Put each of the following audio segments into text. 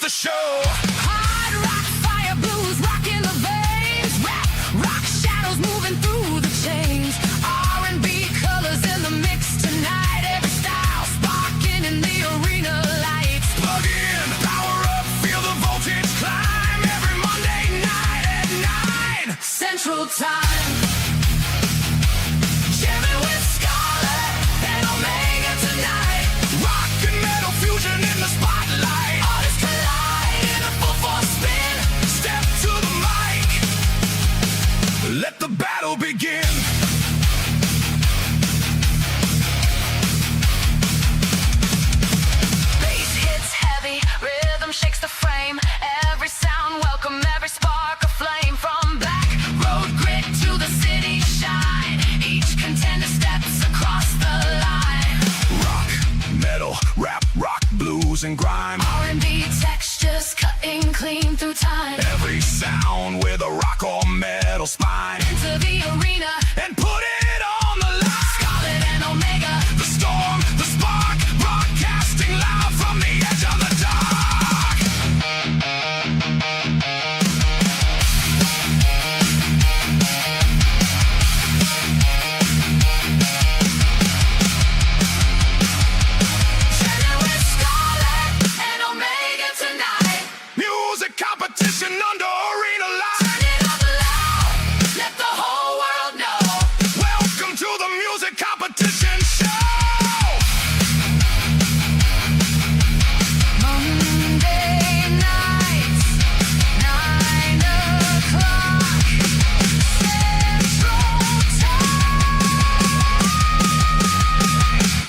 the show. Hard rock, fire blues, rock in the veins. Rap, rock shadows moving through the chains. R&B colors in the mix tonight. Every style sparking in the arena lights. Plug in, power up, feel the voltage climb. Every Monday night at 9 Central Time. Jammin' with Scarlet and Omega tonight. Rock and metal fusion in the spotlight. Artists collide in a full force spin. Step to the mic. Let the battle begin. Bass hits heavy, rhythm shakes the frame. Every sound welcome, every spark a flame. From back road grit to the city shine. Each contender steps across the line. Rock, metal, rap, rock, blues, and grime. R&B textures cutting clean through time. Every sound with a rock or metal spine. Enter the arena and put it on the line. Scarlet and Omega, the storm, the spark, broadcasting loud from the edge of the dark. Jammin' with Scarlet and Omega tonight. Music competition under arena lights. Turn it up loud, let the whole world know. Welcome to the music competition show. Monday nights, 9 o'clock, Central Time.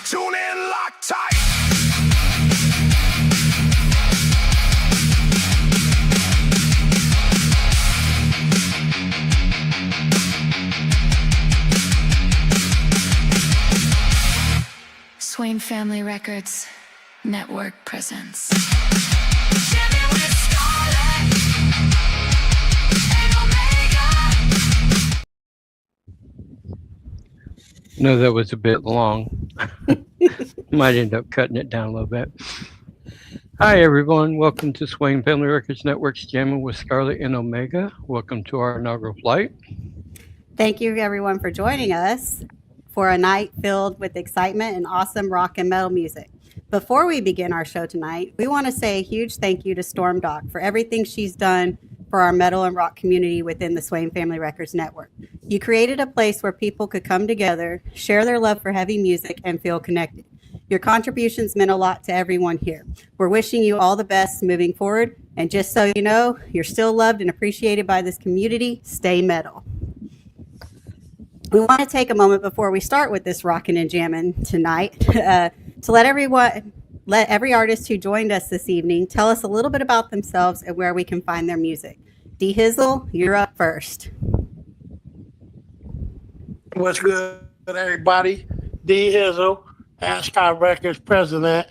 Tune in, lock tight. Swain Family Records Network presents. Jammin' with Scarlet and Omega. No, that was a bit long. Might end up cutting it down a little bit. Hi, everyone. Welcome to Swain Family Records Network's Jammin' with Scarlet and Omega. Welcome to our inaugural flight. Thank you, everyone, for joining us for a night filled with excitement and awesome rock and metal music. Before we begin our show tonight, we want to say a huge thank you to Storm Doc for everything she's done for our metal and rock community within the Swain Family Records Network. You created a place where people could come together, share their love for heavy music, and feel connected. Your contributions meant a lot to everyone here. We're wishing you all the best moving forward. And just so you know, you're still loved and appreciated by this community. Stay metal. We want to take a moment before we start with this rockin' and jammin' tonight to let every artist who joined us this evening tell us a little bit about themselves and where we can find their music. D. Hizzle, you're up first. What's good, everybody? D. Hizzle, Ascot Records president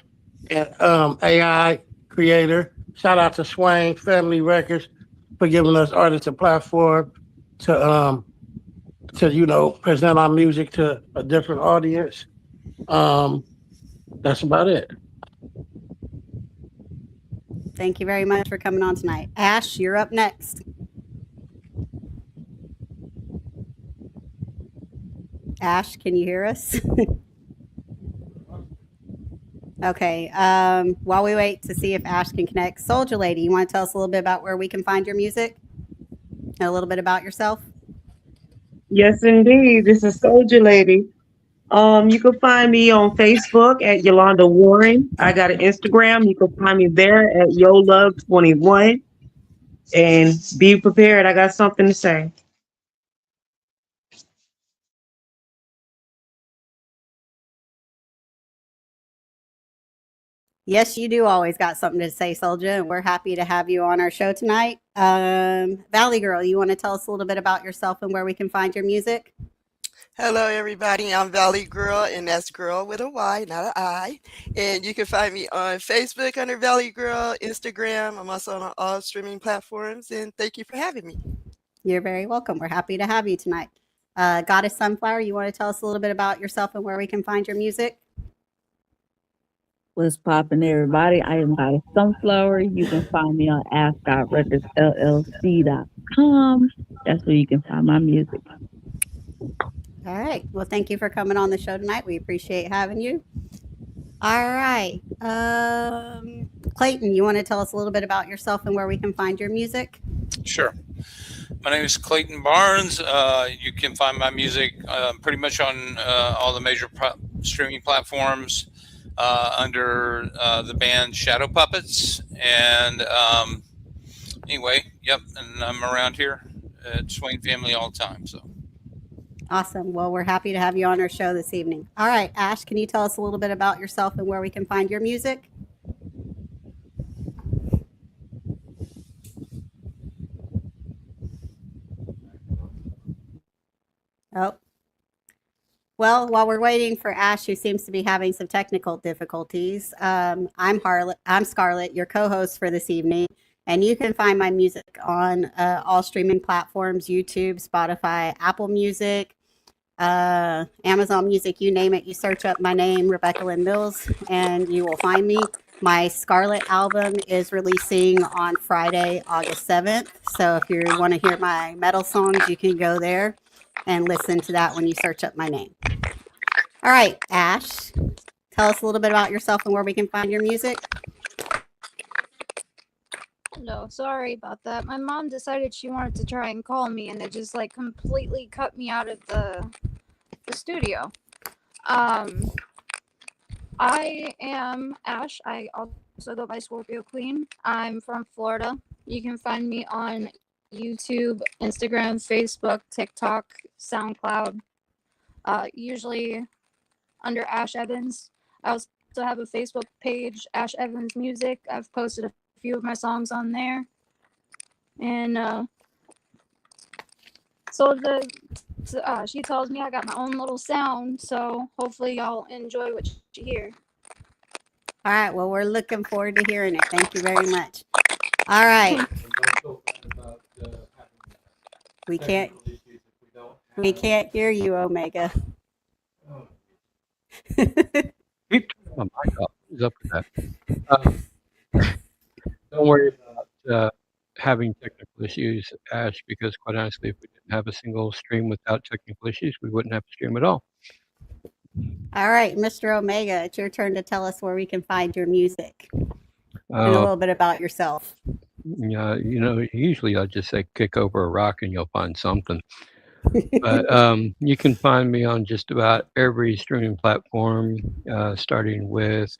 and AI creator. Shout out to Swain Family Records for giving us artists a platform to present our music to a different audience. That's about it. Thank you very much for coming on tonight. Ash, you're up next. Ash, can you hear us? Okay. While we wait to see if Ash can connect, Soldier Lady, you want to tell us a little bit about where we can find your music and a little bit about yourself? Yes, indeed. This is Soldier Lady. You can find me on Facebook at Yolanda Warren. I got an Instagram. You can find me there at YoLove21. And be prepared. I got something to say. Yes, you do always got something to say, Soldier, and we're happy to have you on our show tonight. Valley Girl, you want to tell us a little bit about yourself and where we can find your music? Hello, everybody. I'm Valley Girl, and that's Girl with a Y, not an I. And you can find me on Facebook under Valley Girl, Instagram. I'm also on all streaming platforms, and thank you for having me. You're very welcome. We're happy to have you tonight. Goddess Sunflower, you want to tell us a little bit about yourself and where we can find your music? What's poppin', everybody? I am Goddess Sunflower. You can find me on AskGodRecordsLLC.com. That's where you can find my music. All right. Well, thank you for coming on the show tonight. We appreciate having you. All right. Clayton, you want to tell us a little bit about yourself and where we can find your music? Sure. My name is Clayton Barnes. You can find my music pretty much on all the major streaming platforms under the band Shadow Puppets. And anyway, yep. And I'm around here at Swain Family all the time. So. Awesome. Well, we're happy to have you on our show this evening. All right, Ash, can you tell us a little bit about yourself and where we can find your music? Oh. Well, while we're waiting for Ash, who seems to be having some technical difficulties, I'm Scarlet, your co-host for this evening, and you can find my music on all streaming platforms: YouTube, Spotify, Apple Music, Amazon Music, you name it. You search up my name, Rebecca Lynn Mills, and you will find me. My Scarlet album is releasing on Friday, August 7th. So if you want to hear my metal songs, you can go there and listen to that when you search up my name. All right, Ash, tell us a little bit about yourself and where we can find your music. No, sorry about that. My mom decided she wanted to try and call me, and it just like completely cut me out of the studio. I am Ash. I also go by Scorpio Queen. I'm from Florida. You can find me on YouTube, Instagram, Facebook, TikTok, SoundCloud, usually under Ash Evans. I also have a Facebook page, Ash Evans Music. I've posted a few of my songs on there. And she tells me I got my own little sound, so hopefully y'all enjoy what you hear. All right, well, we're looking forward to hearing it. Thank you very much. All right. We can't hear you, Omega. Keep my mic up. Who's up with that? Don't worry about having technical issues, Ash, because quite honestly, if we didn't have a single stream without technical issues, we wouldn't have a stream at all. All right, Mr. Omega, it's your turn to tell us where we can find your music and a little bit about yourself. Yeah, usually I just say kick over a rock and you'll find something. But you can find me on just about every streaming platform, starting with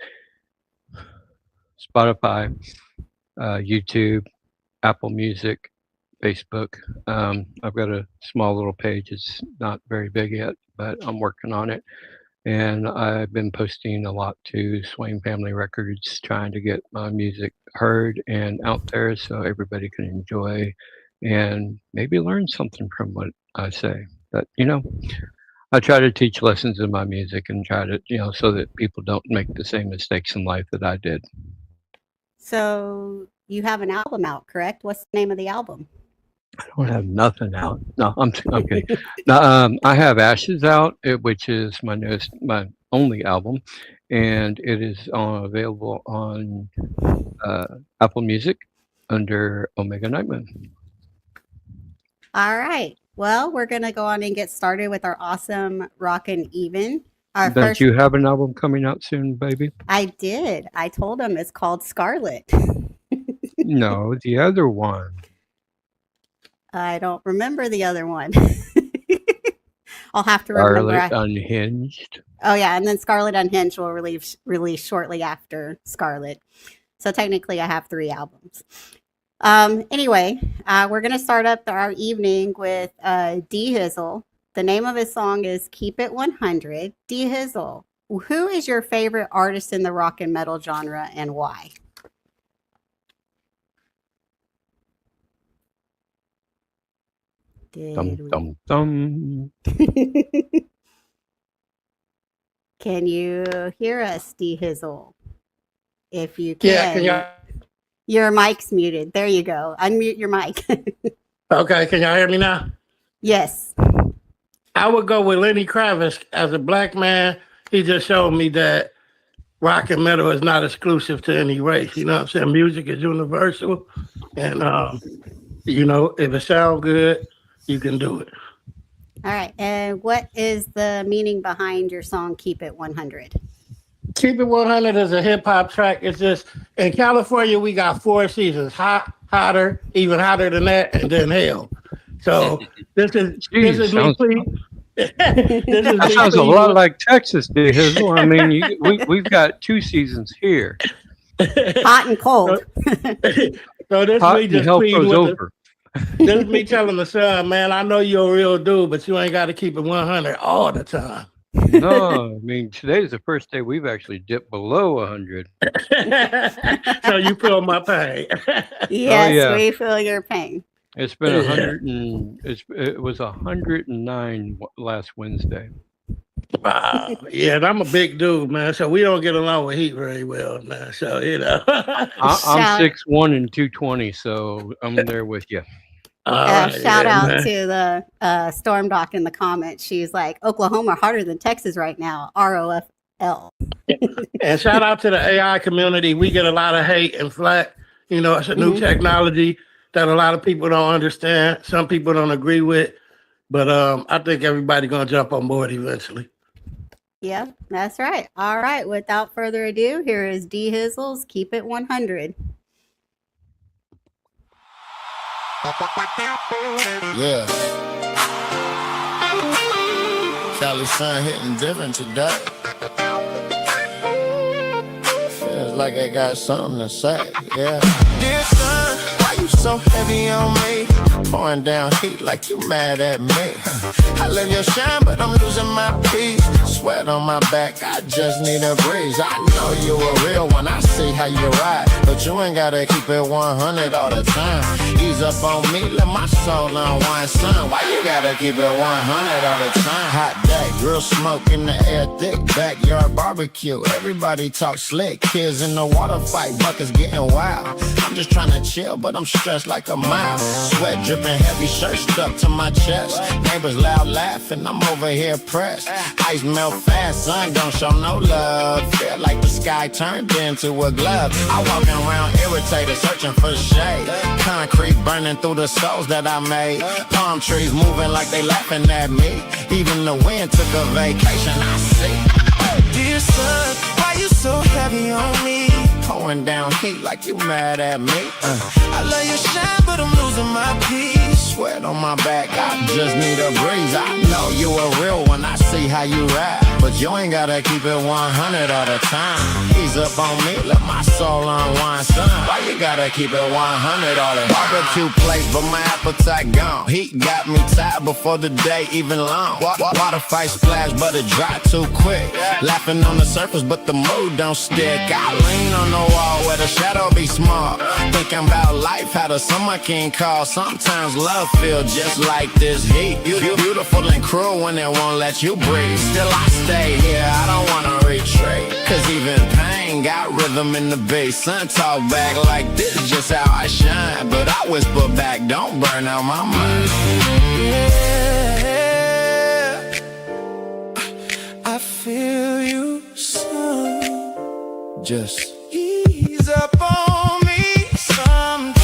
Spotify, YouTube, Apple Music, Facebook. I've got a small little page. It's not very big yet, but I'm working on it. And I've been posting a lot to Swain Family Records, trying to get my music heard and out there so everybody can enjoy and maybe learn something from what I say. But, I try to teach lessons in my music and try to, so that people don't make the same mistakes in life that I did. So you have an album out, correct? What's the name of the album? I don't have nothing out. No, I'm kidding. No, I have Ashes out, which is my only album, and it is available on Apple Music under Omega Nightman. All right. Well, we're going to go on and get started with our awesome Rockin' Even. Don't you have an album coming out soon, baby? I did. I told him it's called Scarlet. No, the other one. I don't remember the other one. I'll have to remember. Scarlet Unhinged. Oh, yeah. And then Scarlet Unhinged will release shortly after Scarlet. So technically, I have 3 albums. Anyway, we're going to start up our evening with D Hizzle. The name of his song is Keep It 100. D Hizzle, who is your favorite artist in the rock and metal genre and why? Dum, dum, dum. Can you hear us, D Hizzle? If you can. Yeah, can y'all? Your mic's muted. There you go. Unmute your mic. Okay, can y'all hear me now? Yes. I would go with Lenny Kravitz. As a black man, he just showed me that rock and metal is not exclusive to any race. You know what I'm saying? Music is universal, and if it sounds good, you can do it. All right. And what is the meaning behind your song "Keep It 100"? Keep It 100 is a hip hop track. It's just in California we got 4 seasons: hot, hotter, even hotter than that, and then hell. So this is me. Sounds, This is that me sounds a pleading lot with- like Texas, D Hizzle. I mean, we've got 2 seasons here. Hot and cold. So this Hot me and just hell pleading froze with over. this is me telling the son, man, I know you're a real dude, but you ain't got to keep it 100 all the time. No, I mean, today's the first day we've actually dipped below 100. So you feel my pain. Yes, yeah. we feel your pain. It's been 100 and it was 109 last Wednesday. Wow. Yeah, and I'm a big dude, man. So we don't get along with heat very well, man. So I'm Shout- 6'1" and 220, so I'm there with you. all right, Shout yeah, out man. to the Storm Doc in the comments. She's like, Oklahoma harder than Texas right now. ROFL. And shout out to the AI community. We get a lot of hate and flack. You know, it's a new technology that a lot of people don't understand. Some people don't agree with, but I think everybody gonna jump on board eventually. Yeah, that's right. All right. Without further ado, here is D Hizzle's "Keep It 100." Yeah. Cali sun hitting different today. Feels like I got something to say, yeah. Dear son, why you so heavy on me? Pouring down heat like you mad at me. I love your shine, but I'm losing my peace. Sweat on my back, I just need a breeze. I know you a real one, I see how you ride. But you ain't gotta keep it 100 all the time. Ease up on me, let my soul unwind, son. Why you gotta keep it 100 all the time? Hot day, real smoke in the air, thick backyard barbecue. Everybody talk slick, kids in the water fight, buckets getting wild. I'm just trying to chill, but I'm stressed like a mouse. Sweat dripping heavy, shirt stuck to my chest. Neighbors loud laughing, I'm over here pressed. Ice melt fast, sun don't show no love. Feel like the sky turned into a glove. I walk around irritated, searching for shade. Concrete burning through the souls that I made. Palm trees moving like they laughing at me. Even the wind took a vacation, I see. Dear son, why you so heavy on me? Pouring down heat like you mad at me. I love your shine, but I'm losing my peace. Sweat on my back, I just need a breeze. I know you a real one, I see how you ride. But you ain't gotta keep it 100 all the time. Ease up on me, let my soul unwind, son. Why you gotta keep it 100 all the time? Barbecue plate, but my appetite gone. Heat got me tired before the day even long. Water fight splash, but it dry too quick. Laughing on the surface, but the mood don't stick. I lean on the wall where the shadow be small. Thinking about life, how the summer king call. Sometimes love feel just like this heat. You beautiful and cruel when it won't let you breathe. Still I stay here, I don't wanna retreat. Cause even pain got rhythm in the bass. Sun talk back like this is just how I shine. But I whisper back, don't burn out my mind. Yeah, I feel you, son. Just ease up on me sometimes.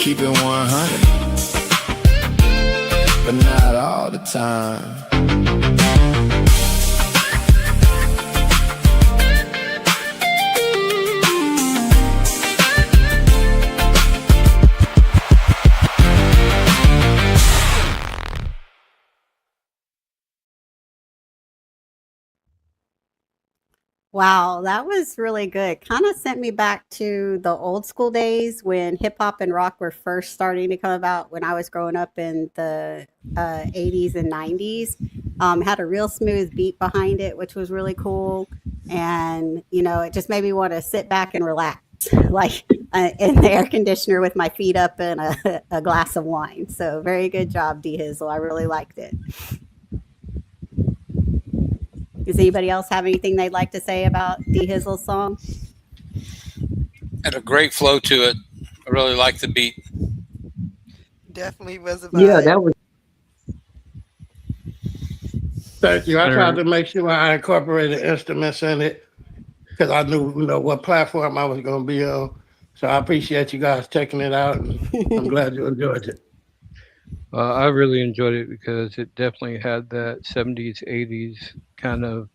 Keep it 100, but not all the time. Wow, that was really good. Kind of sent me back to the old school days when hip hop and rock were first starting to come about when I was growing up in the 80s and 90s. Had a real smooth beat behind it, which was really cool. And, it just made me want to sit back and relax, like in the air conditioner with my feet up and a glass of wine. So very good job, D Hizzle. I really liked it. Does anybody else have anything they'd like to say about D Hizzle's song? Had a great flow to it. I really like the beat. Definitely was a vibe. Yeah, that was Thank you. I All tried right. to make sure I incorporated instruments in it because I knew, what platform I was going to be on. So I appreciate you guys checking it out, and I'm glad you enjoyed it. I really enjoyed it because it definitely had that 70s, 80s kind of,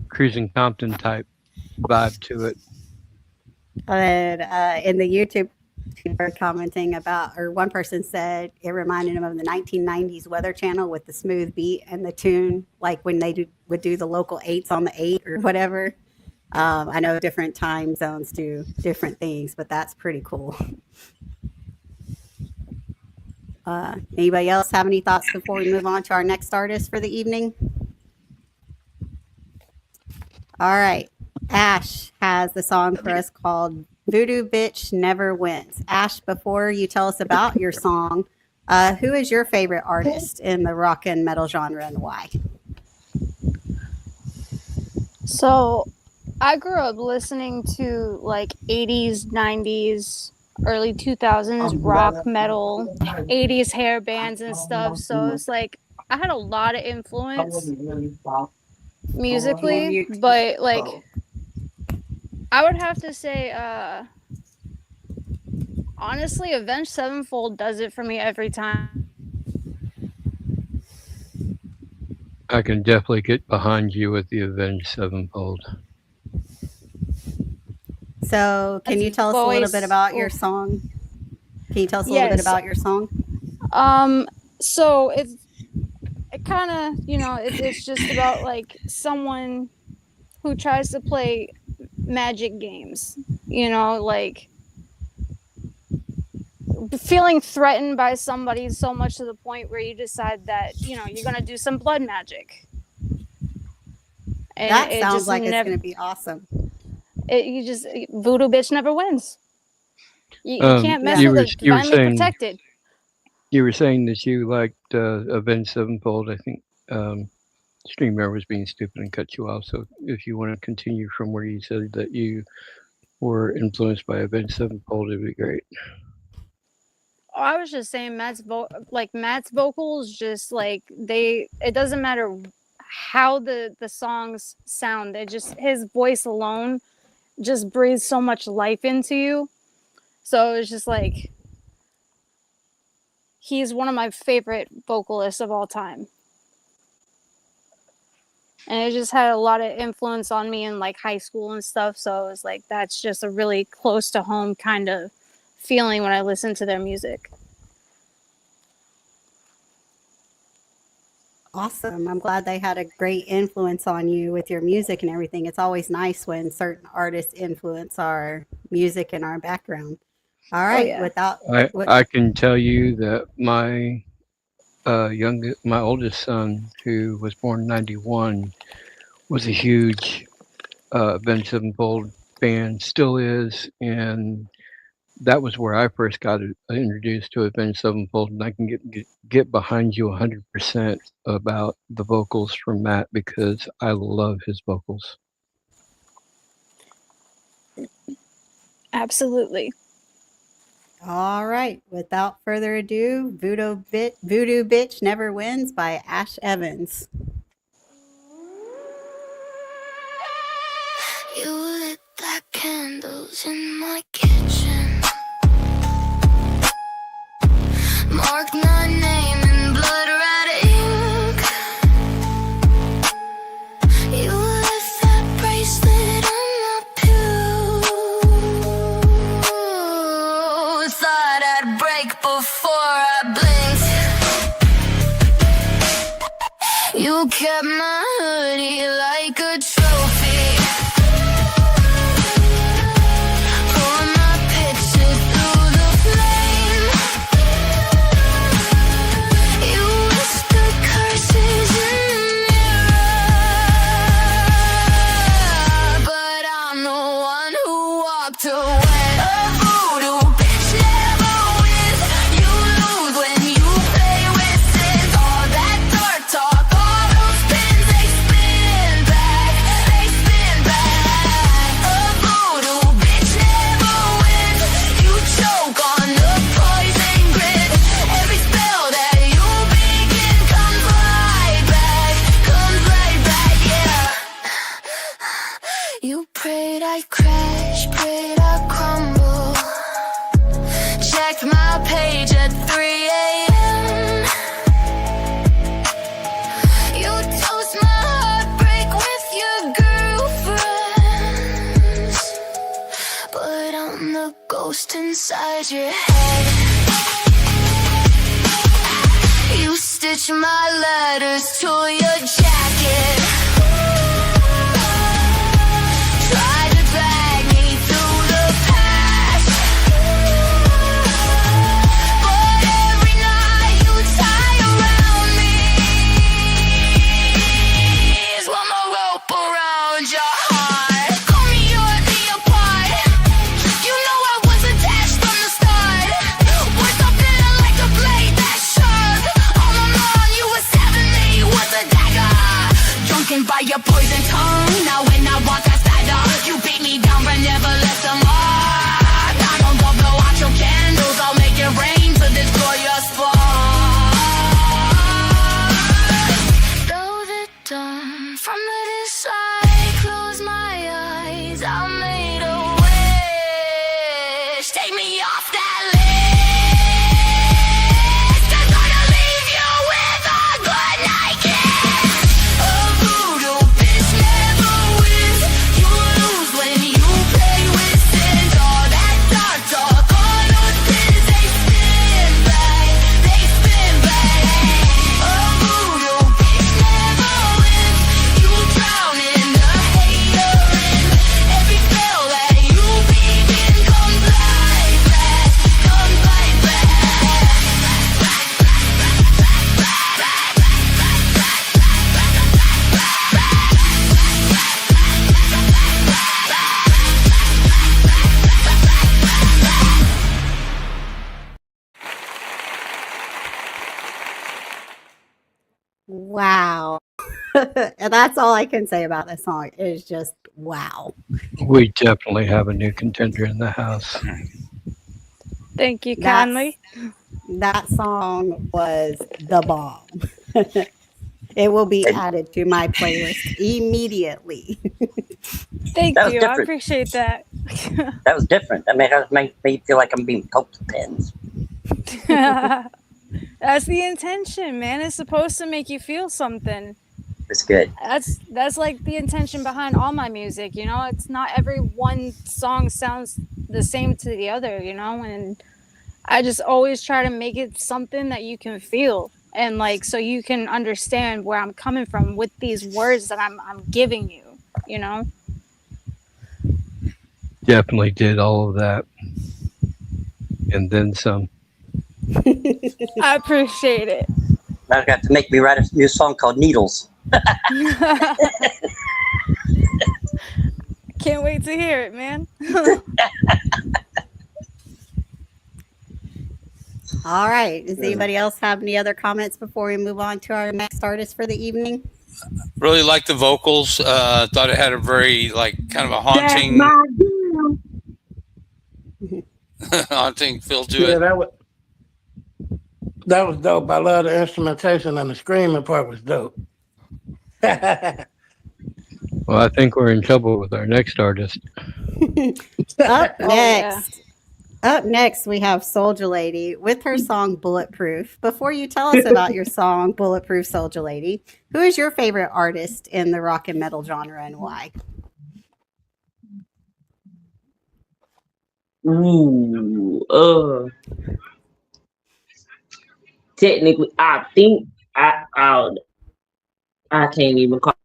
cruising Compton type vibe to it. And in the YouTube, people are commenting about, or one person said it reminded him of the 1990s Weather Channel with the smooth beat and the tune, like when they would do the local 8s on the 8 or whatever. I know different time zones do different things, but that's pretty cool. Anybody else have any thoughts before we move on to our next artist for the evening? All right. Ash has the song for us called Voodoo Bitch Never Wins. Ash, before you tell us about your song, who is your favorite artist in the rock and metal genre and why? So, I grew up listening to like 80s, 90s, early 2000s rock, metal, 80s hair bands and stuff. So it's like I had a lot of influence musically, but like I would have to say honestly, Avenged Sevenfold does it for me every time. I can definitely get behind you with the Avenged Sevenfold. So, can you tell us a little bit about your song? Can you tell us a little bit about your song? So it kind of, it's just about like someone who tries to play magic games, like feeling threatened by somebody so much to the point where you decide that, you're going to do some blood magic. And that sounds like it's going to be awesome. Voodoo bitch never wins. You can't mess with it. Divinely protected. You were saying that you liked Avenged Sevenfold. I think StreamYard was being stupid and cut you off. So if you want to continue from where you said that you were influenced by Avenged Sevenfold, it'd be great. Oh, I was just saying Matt's vocals, just like it doesn't matter how the songs sound. His voice alone just breathes so much life into you. So it's just like he's one of my favorite vocalists of all time. And it just had a lot of influence on me in like high school and stuff. So it was like that's just a really close to home kind of feeling when I listen to their music. Awesome. I'm glad they had a great influence on you with your music and everything. It's always nice when certain artists influence our music and our background. All right. I can tell you that my oldest son, who was born in 91, was a huge Avenged Sevenfold fan, still is, and that was where I first got introduced to Avenged Sevenfold, and I can get behind you 100% about the vocals from Matt because I love his vocals. Absolutely. All right. Without further ado, Voodoo Bitch Never Wins by Ash Evans. You lit the candles in my kitchen, marked my name in blood red ink. You left that bracelet on my pew. Thought I'd break before I blinked. You kept my hoodie like a trophy. Spins You prayed I'd crash, prayed I'd crumble. Checked my page at 3 a.m. You toast my heartbreak with your girlfriends, but I'm the ghost inside your head. You stitch my letters to your jacket. Try to drag me through the past, but every night you tie around me is one more rope around your heart. Call me your Leopard. You know I was attached from the start. Words are bitter like a blade that sharp. All along you were stabbing me with a dagger. Drunken by your poison tongue. Now when I walk outside, you beat me down but never left a mark. I don't go blow out your candles. I'll make it rain to destroy your spark. Though the dawn from the other side, close my eyes, I made a wish. Take me off that list, 'cause I'm gonna leave you with a good night kiss. A voodoo bitch never wins. You lose when you play with sins. All that dark talk, all those pins, they spin back, they spin back. A voodoo bitch never wins. You drown in the hater, and every spell that you begin comes right back, comes right back. Wow. And that's all I can say about this song. It is just wow. We definitely have a new contender in the house. Thank you That's- kindly. That song was the bomb. It will be added to my playlist immediately. Thank That was you. I different. appreciate that. That was different. That made me feel like I'm being poked with pins. That's the intention, man. It's supposed to make you feel something. It's good. That's like the intention behind all my music, you know? It's not every one song sounds the same to the other, you know? And I just always try to make it something that you can feel, and like so you can understand where I'm coming from with these words that I'm giving you, you know? Definitely did all of that. And then some. I appreciate it. Now I got to make me write a new song called Needles. Can't wait to hear it, man. All right. Does anybody else have any other comments before we move on to our next artist for the evening? Really liked the vocals. Thought it had a very kind of a haunting, haunting feel to Yeah, it. that was dope. I love the instrumentation, and the screaming part was dope. Well, I think we're in trouble with our next artist. Up Oh, yeah. next. Up next, we have Soulja Lady with her song Bulletproof. Before you tell us about your song Bulletproof, Soulja Lady, who is your favorite artist in the rock and metal genre and why? Ooh, technically, I think I can't even call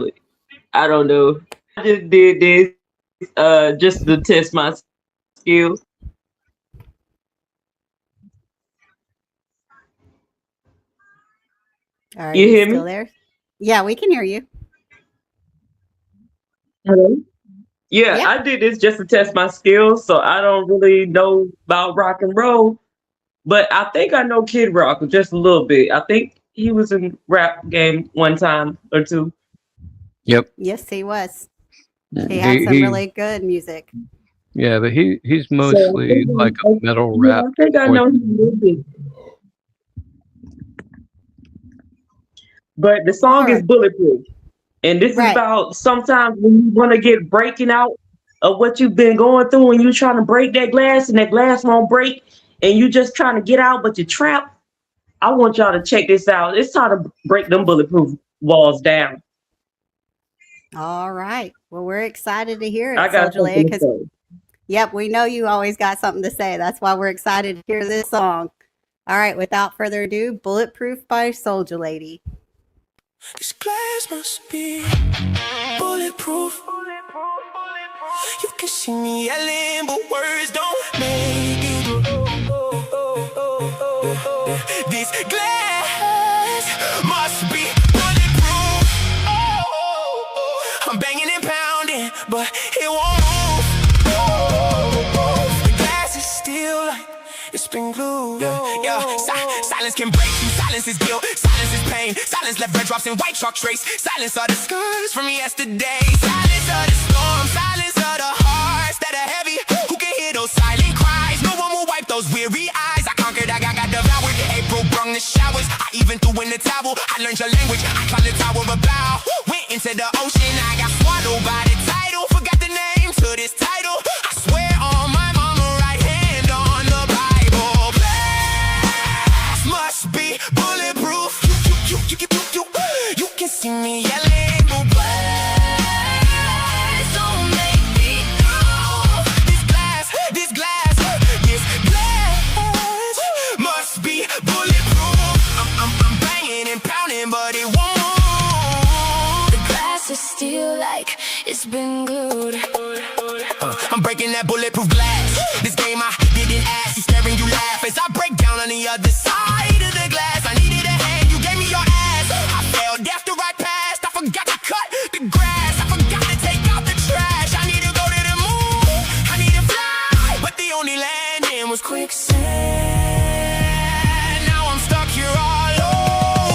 it. I don't know. I just did this just to test my skills. Are You hear me? still there? Yeah, we can hear you. Hello? Yeah, Yeah. I did this just to test my skills, so I don't really know about rock and roll, but I think I know Kid Rock just a little bit. I think he was in rap game one time or two. Yep. Yes, he was. He had some really good music. Yeah, but he's mostly like a metal Yeah, rap. I think I know him a little bit. But the song is Bulletproof. And this is Right. about sometimes when you want to get breaking out of what you've been going through and you're trying to break that glass and that glass won't break and you just trying to get out, but you're trapped. I want y'all to check this out. It's time to break them bulletproof walls down. All right. Well, we're excited to hear I it, got Soldier Lady, something to because say. yep, we know you always got something to say. That's why we're excited to hear this song. All right, without further ado, Bulletproof by Soldier Lady. This glass must be bulletproof. You can see me yelling, but words don't make it. This glass must be bulletproof. I'm banging and pounding, but it won't move. The glass is still like it's been glued. Yeah. Silence can break you. Silence is guilt. Silence is pain. Silence left red drops and white chalk trace. Silence are the scars from yesterday. Silence are the storm. Silence are the hearts that are heavy. Who can hear those silent cries? No one will wipe those weary eyes. I conquered, I got devoured. April brung the showers. I even threw in the towel. I learned your language. I climbed the tower of bow. Went into the ocean. I got swallowed by the tidal. Forgot the name to this title. I swear on my mama, right hand on the Bible. Glass must be bulletproof. You can see me yelling, but words don't make me through. This glass must be bulletproof. I'm banging and pounding, but it won't move. The glass is still like it's been glued. I'm breaking that bulletproof glass. This game I didn't ask. You staring, you laugh as I break down on the other side of the glass. I needed a hand, you gave me your ass. I failed after I passed. I forgot to cut the grass. I forgot to take out the trash. I need to go to the moon. I need to fly, but the only landing was quicksand. Now I'm stuck here all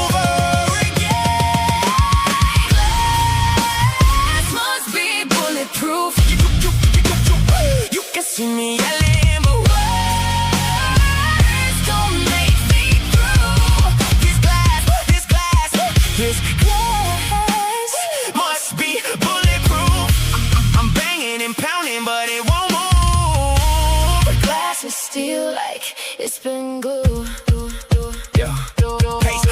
over again. Glass must be bulletproof. You can see me yelling, but words don't make me through. This glass must be bulletproof. I'm banging and pounding, but it won't move. The glass is still like it's been glued. Pace,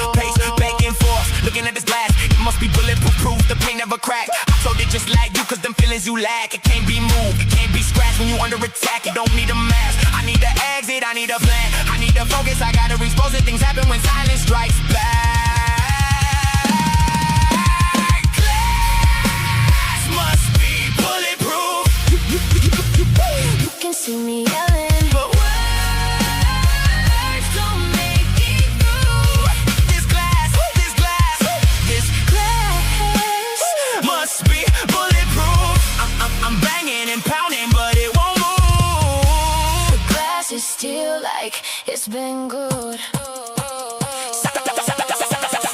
back and forth, looking at this glass. It must be bulletproof, the paint never cracked. I told it just like you, cause them feelings you lack. It can't be moved, it can't be scratched when you under attack. It don't need a mask, I need to exit, I need a plan. I need to focus, I gotta expose it. Things happen when silence strikes back. Glass must be bulletproof. You can see me yelling, but words don't make it through. This glass must be bulletproof. I'm banging and pounding, but it won't move. The glass is still like it's been good.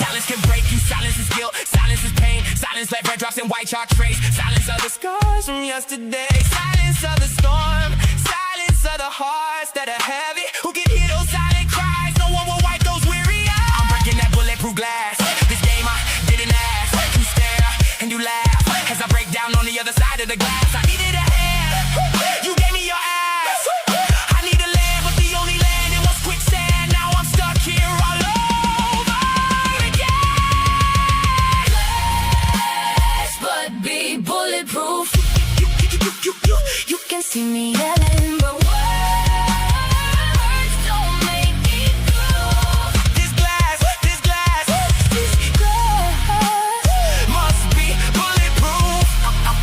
Silence can break you. Silence is guilt. Silence is pain. Silence left red drops and white chalk trace. Silence are the scars from yesterday. Silence of the storm. Silence of the hearts that are heavy. Who can hear those silent cries? No one will wipe those weary eyes. I'm breaking that bulletproof glass. This game I didn't ask. You stare and you laugh as I break down on the other side of the glass. I needed a hand. You gave me your ass. I need to land, but the only landing was quicksand. Now I'm stuck here all over again. Glass, but be bulletproof. You can see me yelling, but words don't make it through. This glass must be bulletproof.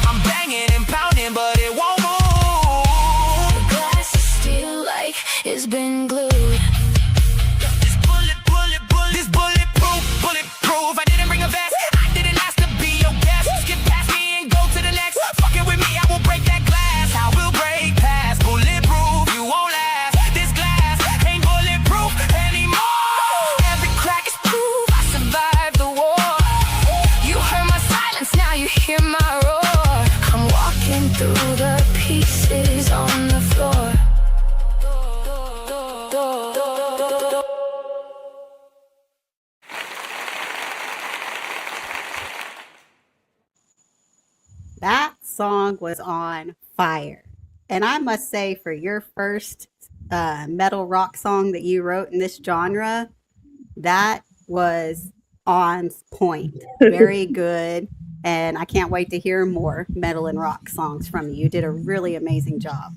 I'm banging and pounding, but it won't move. The glass is still like it's been glued. This bulletproof. I didn't bring a vest. I didn't ask to be your guest. Skip past me and go to the next. Fucking with me, I will break that glass. I will break past bulletproof. You won't last. This glass ain't bulletproof anymore. Every crack is proof I survived the war. You heard my silence, now you hear my roar. I'm walking through the pieces on the floor. song was on fire. And I must say, for your first metal rock song that you wrote in this genre, that was on point. Very good. And I can't wait to hear more metal and rock songs from you. You did a really amazing job.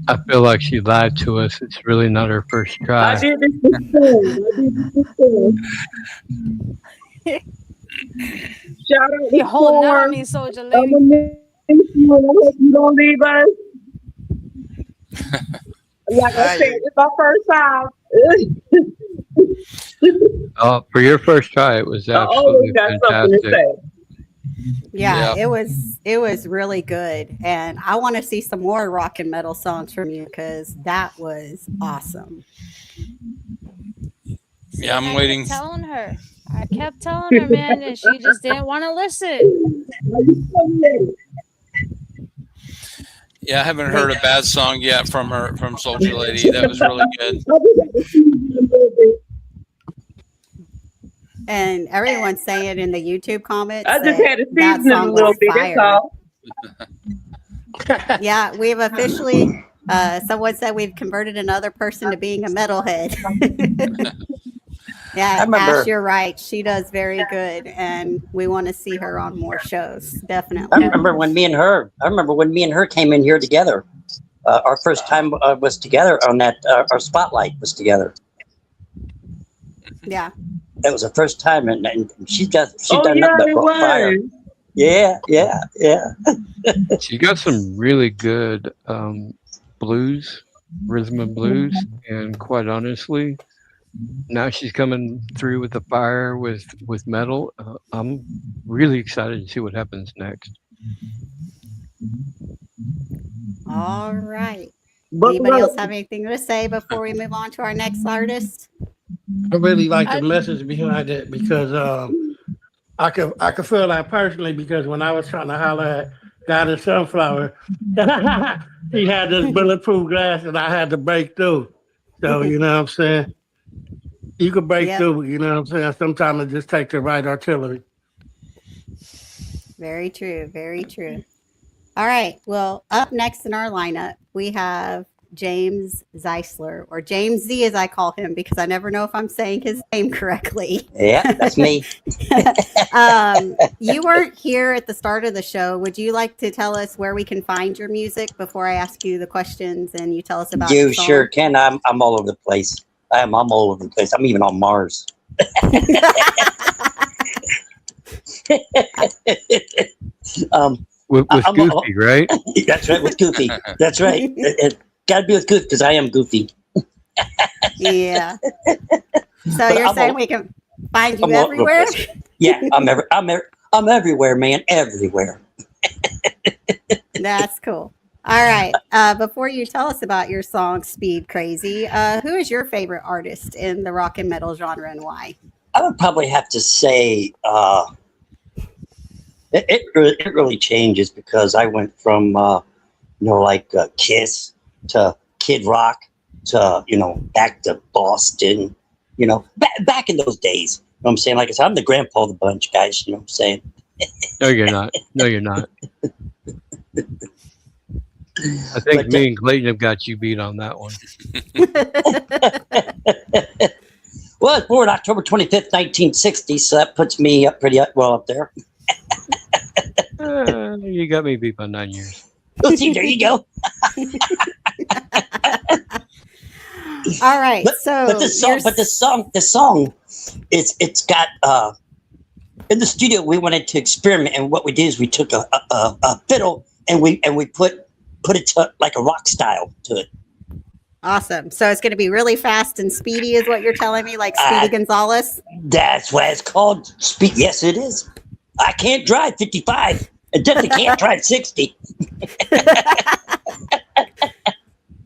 I feel like she lied to us. It's really not her first I try. did this before. Shout out You're to holding out on Storm. me, Soldier I'm Lady. gonna miss you, and I hope you don't leave us. Like I said, it's my first time. For your first try, it was I always absolutely got something to fantastic. say. Yeah, Yeah. it was really good. And I want to see some more rock and metal songs from you because that was awesome. Yeah, I'm I waiting. kept telling her. I kept telling her, man, and she just didn't want to listen. Yeah, I haven't heard a bad song yet from her, from Soldier Lady. That was really good. And everyone's saying in the YouTube comments I just that had to that season it a song little was bit. That's fire. all. Yeah, we've officially, someone said we've converted another person to being a metalhead. I Yeah, remember. Ash, you're right. She does very good, and we want to see her on more shows. I Definitely. remember when me and her. I remember when me and her came in here together. Our first time was together on that. Our spotlight was together. Yeah. That was the first time, and she done Oh, nothing yeah, but it brought fire. was. Yeah, yeah, yeah. She got some really good blues, rhythm and blues, and quite honestly, now she's coming through with the fire with metal. I'm really excited to see what happens next. All right. Buckle Anybody up. else have anything to say before we move on to our next artist? I really like the I- message behind it because I could feel that personally because when I was trying to holler at God and Sunflower, he had this bulletproof glass and I had to break through. So you know what I'm saying? You could break Yep. through, you know what I'm saying? Sometimes it just takes the right artillery. Very true. Very true. All right. Well, up next in our lineup, we have James Zeisler, or James Z as I call him because I never know if I'm saying his name correctly. Yeah, that's me. You weren't here at the start of the show. Would you like to tell us where we can find your music before I ask you the questions and you tell us about You your song? sure can. I'm all over the place. I'm all over the place. I'm even on Mars. With I'm- Goofy, right? That's right, with Goofy. That's right. It got to be with Goofy because I am Goofy. Yeah. So But you're I'm saying all- we can find you I'm all over the everywhere? place. Yeah, I'm everywhere, man. Everywhere. That's cool. All right. Before you tell us about your song Speed Crazy, who is your favorite artist in the rock and metal genre and why? I would probably have to say it really changes because I went from Kiss to Kid Rock to back to Boston, back in those days. You know what I'm saying? Like I said, I'm the grandpa of the bunch, guys. You know what I'm saying? No, you're not. No, you're not. I think But, me and Clayton have got you beat on that one. Well, I was born October 25th, 1960, so that puts me up pretty well up there. You got me beat by 9 years. Oh, see, there you go. All right. But this song, it's got in the studio we wanted to experiment, and what we did is we took a fiddle and we put it to like a rock style to it. Awesome. So it's going to be really fast and speedy, is what you're telling me, like Speedy Gonzalez? That's why it's called speed. Yes, it is. I can't drive 55. I definitely can't drive 60.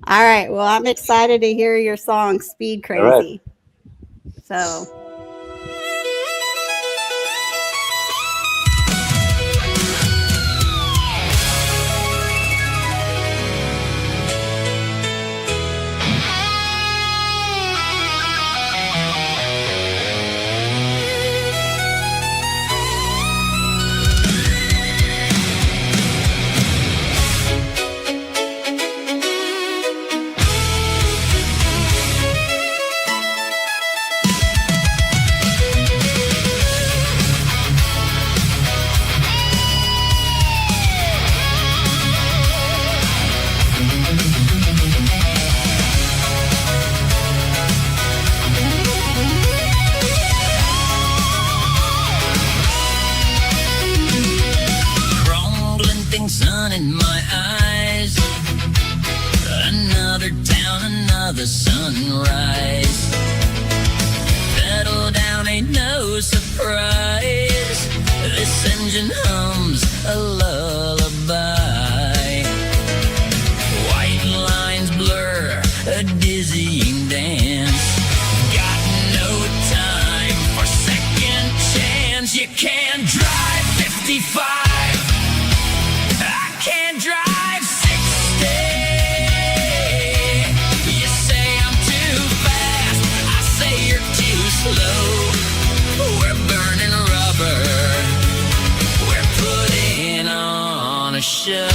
All right. Well, I'm excited to hear your song Speed Crazy. All right. So. my eyes. Another town, another sunrise. Settle down, ain't no surprise. This engine hums a lullaby. White lines blur a dizzying dance. Got no time for second chance. You can't drive 55. I can't drive 60. You say I'm too fast. I say you're too slow. We're burning rubber. We're putting on a show.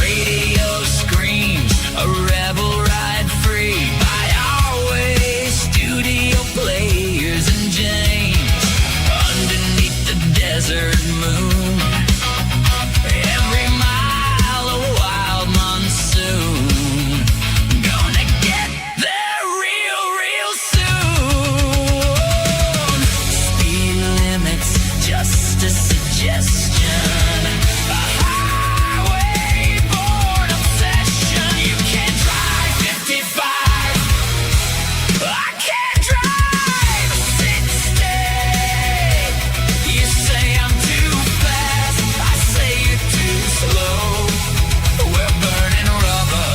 Radio screams a rebel ride free by our way. Studio players and James underneath the desert moon. Every mile a wild monsoon. Gonna get there real soon. Speed limits just a suggestion. A highway born obsession. You can't drive 55. I can't drive 60. You say I'm too fast. I say you're too slow. We're burning rubber.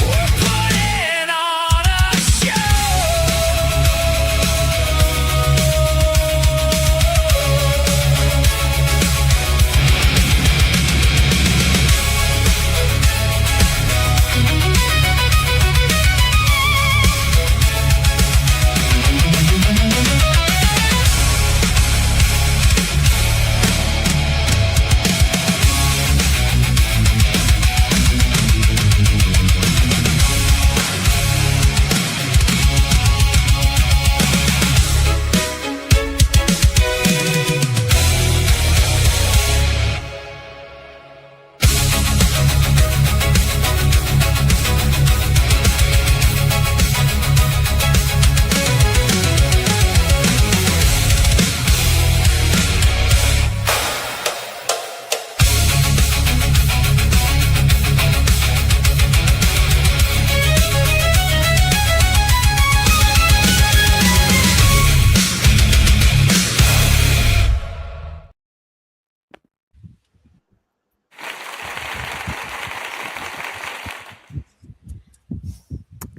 We're putting on a show.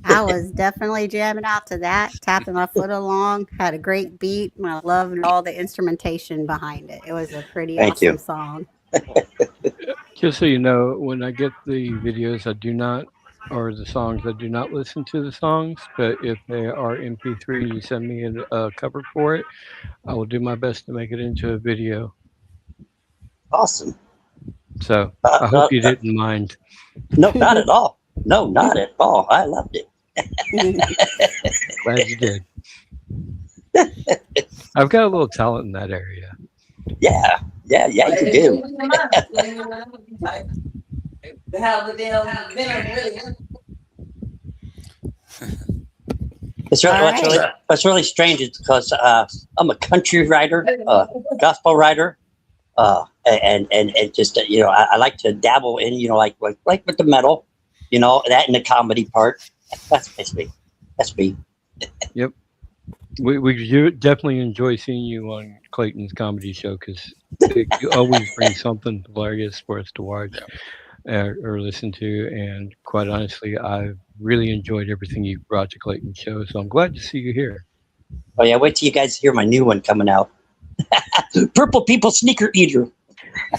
I was definitely jamming out to that, tapping my foot along, had a great beat, and I loved all the instrumentation behind it. It was a pretty Thank awesome you. song. Just so you know, when I get the videos, I do not, or the songs, I do not listen to the songs. But if they are MP3, you send me a cover for it, I will do my best to make it into a video. Awesome. So I hope you didn't mind. No, not at all. No, not at all. I loved it. Glad you did. I've got a little talent in that area. Yeah, you do. What's really strange is because I'm a country writer, gospel writer, and just I like to dabble in like with the metal, that and the comedy part. That's me. That's me. Yep. We definitely enjoy seeing you on Clayton's comedy show because you always bring something hilarious for us to watch or listen to. And quite honestly, I've really enjoyed everything you've brought to Clayton's show. So I'm glad to see you here. Oh yeah, wait till you guys hear my new one coming out. Purple People Sneaker Eater.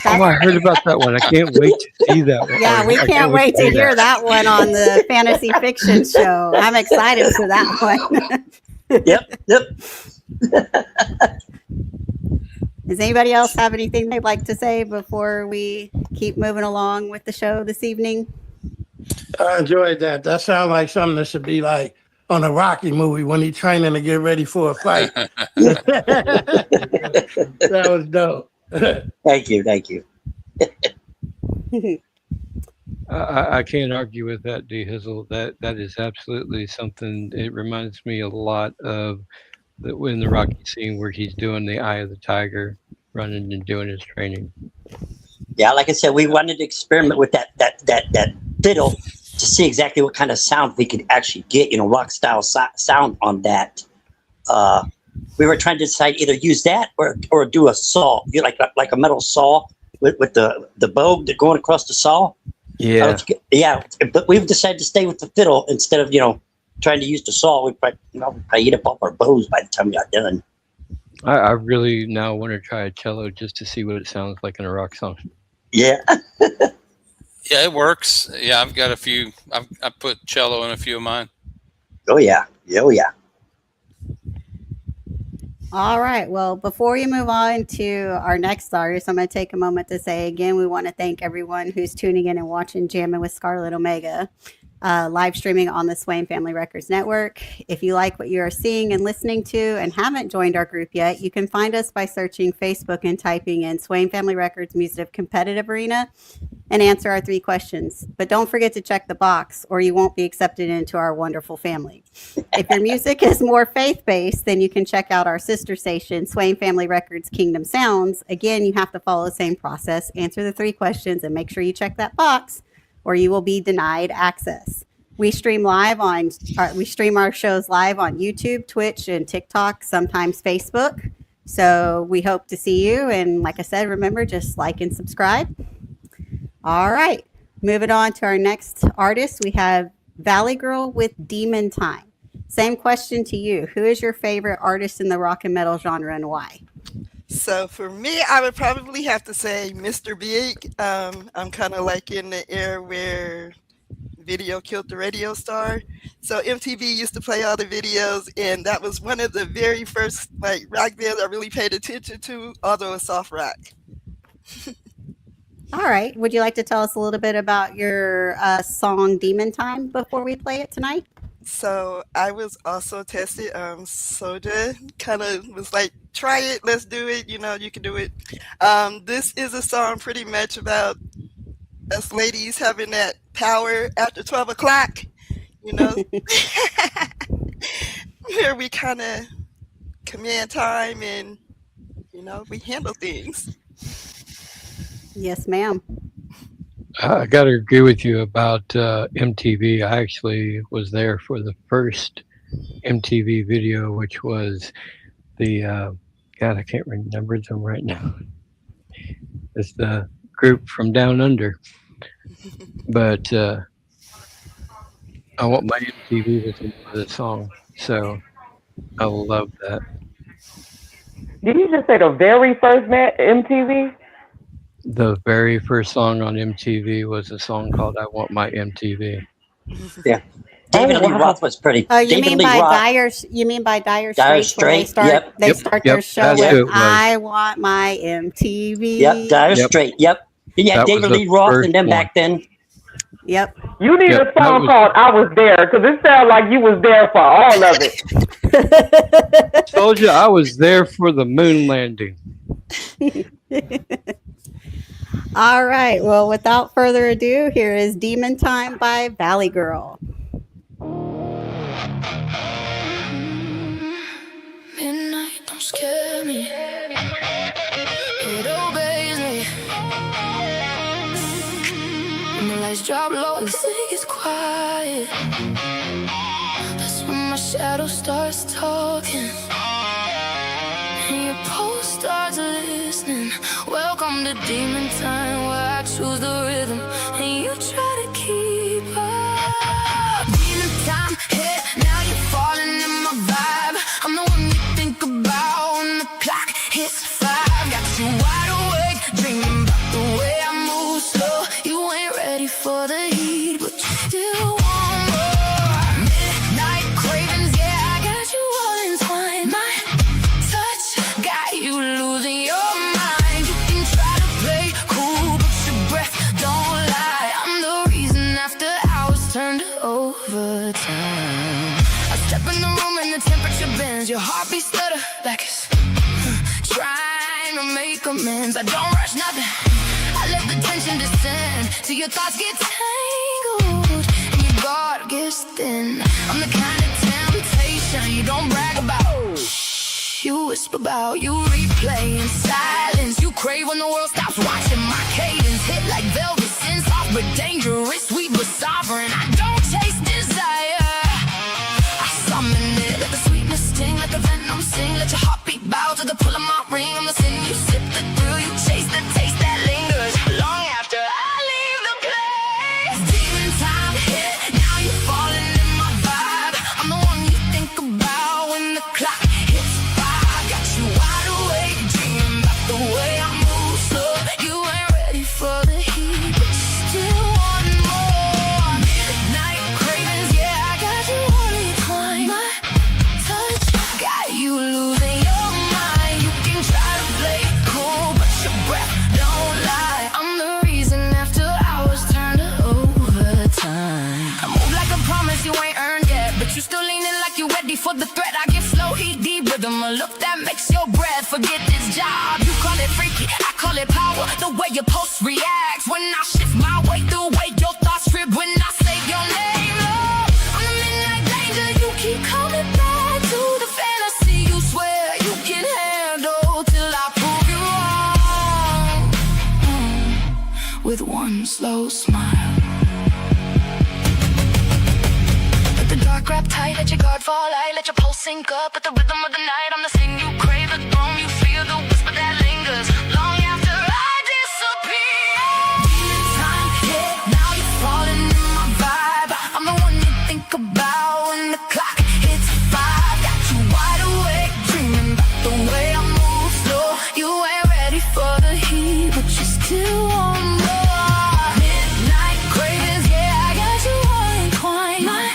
Oh, I heard about that one. I can't wait to see that one. Yeah, we can't wait to hear that one on the Fantasy Fiction Show. I'm excited for that one. Yep. Does anybody else have anything they'd like to say before we keep moving along with the show this evening? I enjoyed that. That sounds like something that should be like on a Rocky movie when he's training to get ready for a fight. That was dope. Thank you. I can't argue with that, D Hizzle. That is absolutely something. It reminds me a lot of in the Rocky scene where he's doing the Eye of the Tiger, running and doing his training. Yeah, like I said, we wanted to experiment with that fiddle to see exactly what kind of sound we could actually get, rock style sound on that. We were trying to decide either use that or do a saw, like a metal saw with the bow that going across the saw. Yeah, but we've decided to stay with the fiddle instead of trying to use the saw. We probably eat up all our bows by the time we got done. I really now want to try a cello just to see what it sounds like in a rock song. Yeah. Yeah, it works. Yeah, I've got a few. I put cello in a few of mine. Oh yeah. All right. Well, before we move on to our next artist, I'm going to take a moment to say again, we want to thank everyone who's tuning in and watching Jammin' with Scarlet Omega, live streaming on the Swain Family Records Network. If you like what you are seeing and listening to and haven't joined our group yet, you can find us by searching Facebook and typing in Swain Family Records Music Competitive Arena and answer our 3 questions. But don't forget to check the box or you won't be accepted into our wonderful family. If your music is more faith-based, then you can check out our sister station, Swain Family Records Kingdom Sounds. Again, you have to follow the same process, answer the 3 questions, and make sure you check that box or you will be denied access. We stream our shows live on YouTube, Twitch, and TikTok, sometimes Facebook. So we hope to see you. And like I said, remember, just like and subscribe. All right, moving on to our next artist. We have Valley Girl with Demon Time. Same question to you. Who is your favorite artist in the rock and metal genre and why? So for me, I would probably have to say Mr. Big. I'm kind of like in the era where video killed the radio star. So MTV used to play all the videos, and that was one of the very first rock bands I really paid attention to, although it's soft rock. All right. Would you like to tell us a little bit about your song Demon Time before we play it tonight? So I was also tested. Soja kind of was like, try it, let's do it. You can do it. This is a song pretty much about us ladies having that power after 12 o'clock, where we kind of command time and, we handle things. Yes, ma'am. I got to agree with you about MTV. I actually was there for the first MTV video, which was the, God, I can't remember them right now. It's the group from Down Under. But I Want My MTV was the name of the song. So I love that. Did you just say the very first MTV? The very first song on MTV was a song called I Want My MTV. Yeah. David Lee Roth was pretty. Oh, you David mean Lee by Roth. Dire Dire Straits? Where Straits, they start their show that's who it with was. I Want My MTV. Yep, Dire Straits. Yep. Yeah, That was David the Lee Roth, first and then one. back then. Yep. You need Yep, a song that was- called I Was There, because it sounds like you was there for all of it. Told you I was there for the moon landing. All right. Well, without further ado, here is Demon Time by Valley Girl. Midnight don't scare me. It obeys me. When the lights drop low and it gets quiet, that's when my shadow starts talking. And your pulse starts listening. Welcome to demon time, where I choose the rhythm and you try to keep up. Demon time hit, now you're falling in my vibe. I'm the one you think about when the clock hits 5. Got you wide awake, dreaming about the way I move slow. You ain't ready for the heat, but you still want more. Midnight cravings, yeah, I got you all entwined. My touch got you losing your mind. You can try to play cool, but your breath don't lie. I'm the overtime. I step in the room and the temperature bends. Your heartbeat stutter like it's trying to make amends. I don't rush nothing. I let the tension descend till your thoughts get tangled and your guard gets thin. I'm the kind of temptation you don't brag about. You whisper about, you replay in silence. You crave when the world stops watching. My cadence hit like velvet, sin soft but dangerous, sweet but sovereign. I don't chase desire, I summon it. Let the sweetness sting, let the venom sing. Let your heartbeat bow to the pull of my ring. I'm the sin you sip the thrill, you chase the taste that lingers long after I leave the place. Demon time hit, now you're falling in my vibe. I'm the one you think about when the clock hits 5. Got you wide awake, dreaming about the way I move slow. You ain't ready for the heat, but you still want more. Midnight cravings, yeah, I got you on recline. My touch got you losing your mind. You can try to play cool, but your breath don't lie. I'm the reason after hours turn to overtime. I move like a promise you ain't earned yet, but you still leaning like you ready for the threat. I give slow, heat, deep rhythm, a look that makes your breath forget this job. You call it freaky, I call it power. The way your pulse reacts when I shift my weight, the way your thoughts trip when I say your name. Oh, I'm the midnight danger, you keep coming back to the fantasy you swear you can handle till I prove you wrong. With one slow smile. Let the dark grab tight, let your guard fall light, let your pulse sync up with the rhythm of the night. I'm the thing you crave, the throne you feel, the whisper that lingers long after I disappear. Demon time hit, now you're falling in my vibe. I'm the one you think about when the clock hits 5. Got you wide awake, dreaming about the way I move slow. You ain't ready for the heat, but you still want more. Midnight cravings, yeah, I got you all entwined. My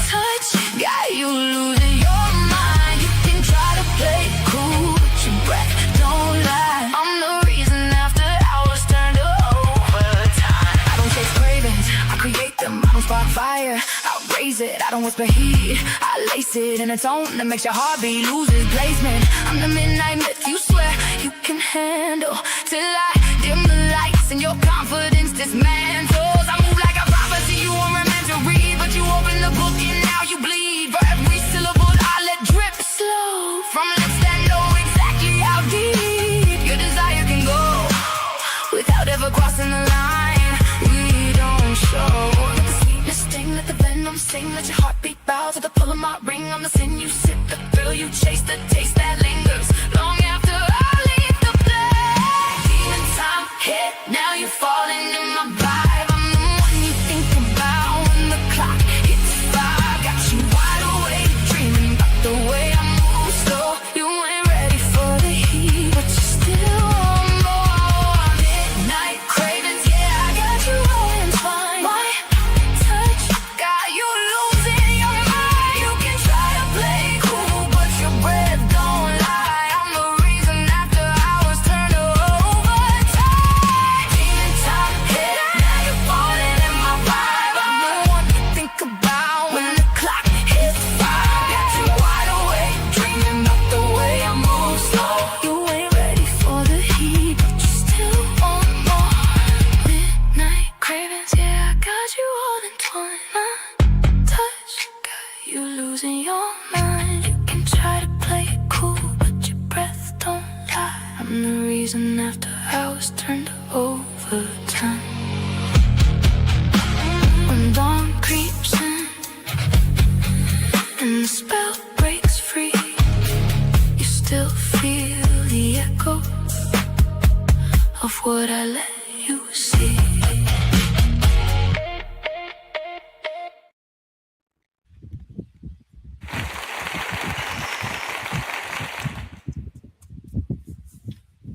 touch got you losing your mind. You can try to play cool, but your breath don't lie. I'm the reason after hours turn to overtime. I don't chase cravings, I create them. I don't spark fire, I raise it. I don't whisper heat, I lace it in a tone that makes your heartbeat lose its placement. I'm the midnight myth you swear you can handle till I dim the lights and your confidence dismantles. I move like a prophecy you weren't meant to read, but you open the book and now you bleed. For every syllable I let drip slow from lips that know exactly how deep your desire can go without ever crossing the line. We don't show. Let the sweetness sting, let the venom sing, let your heartbeat bow to the pull of my ring. I'm the sin you sip, the thrill you chase, the taste that lingers long after I leave the place. Demon time hit, now you're falling in my vibe. I'm the one you think about when the clock hits 5. Got you wide awake, dreaming about the way I move slow. You ain't ready for the heat, but you still want more. Midnight cravings, yeah, I got you all entwined. My touch got you losing your mind. You can try to play cool, but your breath don't lie. I'm the reason after hours turn to overtime. Demon time hit, now you're falling in my vibe. I'm the one you think about when the clock hits 5. Got you wide awake, dreaming about the way I move slow. You ain't ready for the heat, but you still want more. Midnight cravings, yeah, I got you all entwined. My touch got you losing your mind. You can try to play it cool, but your breath don't lie. I'm the reason after hours turn to overtime. When dawn creeps in and the spell breaks free, you still feel the echo of what I let you see.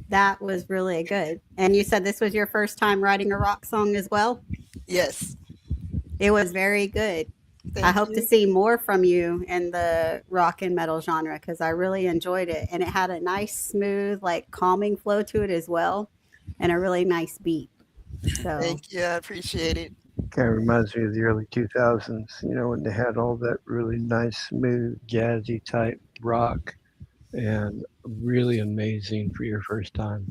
That was really good. And you said this was your first time writing a rock song as well? Yes. It was very good. I Thank hope to you. see more from you in the rock and metal genre because I really enjoyed it. And it had a nice, smooth, like calming flow to it as well, and a really nice beat. So Thank you. I appreciate it. Kind of reminds me of the early 2000s, when they had all that really nice, smooth, jazzy type rock and really amazing for your first time.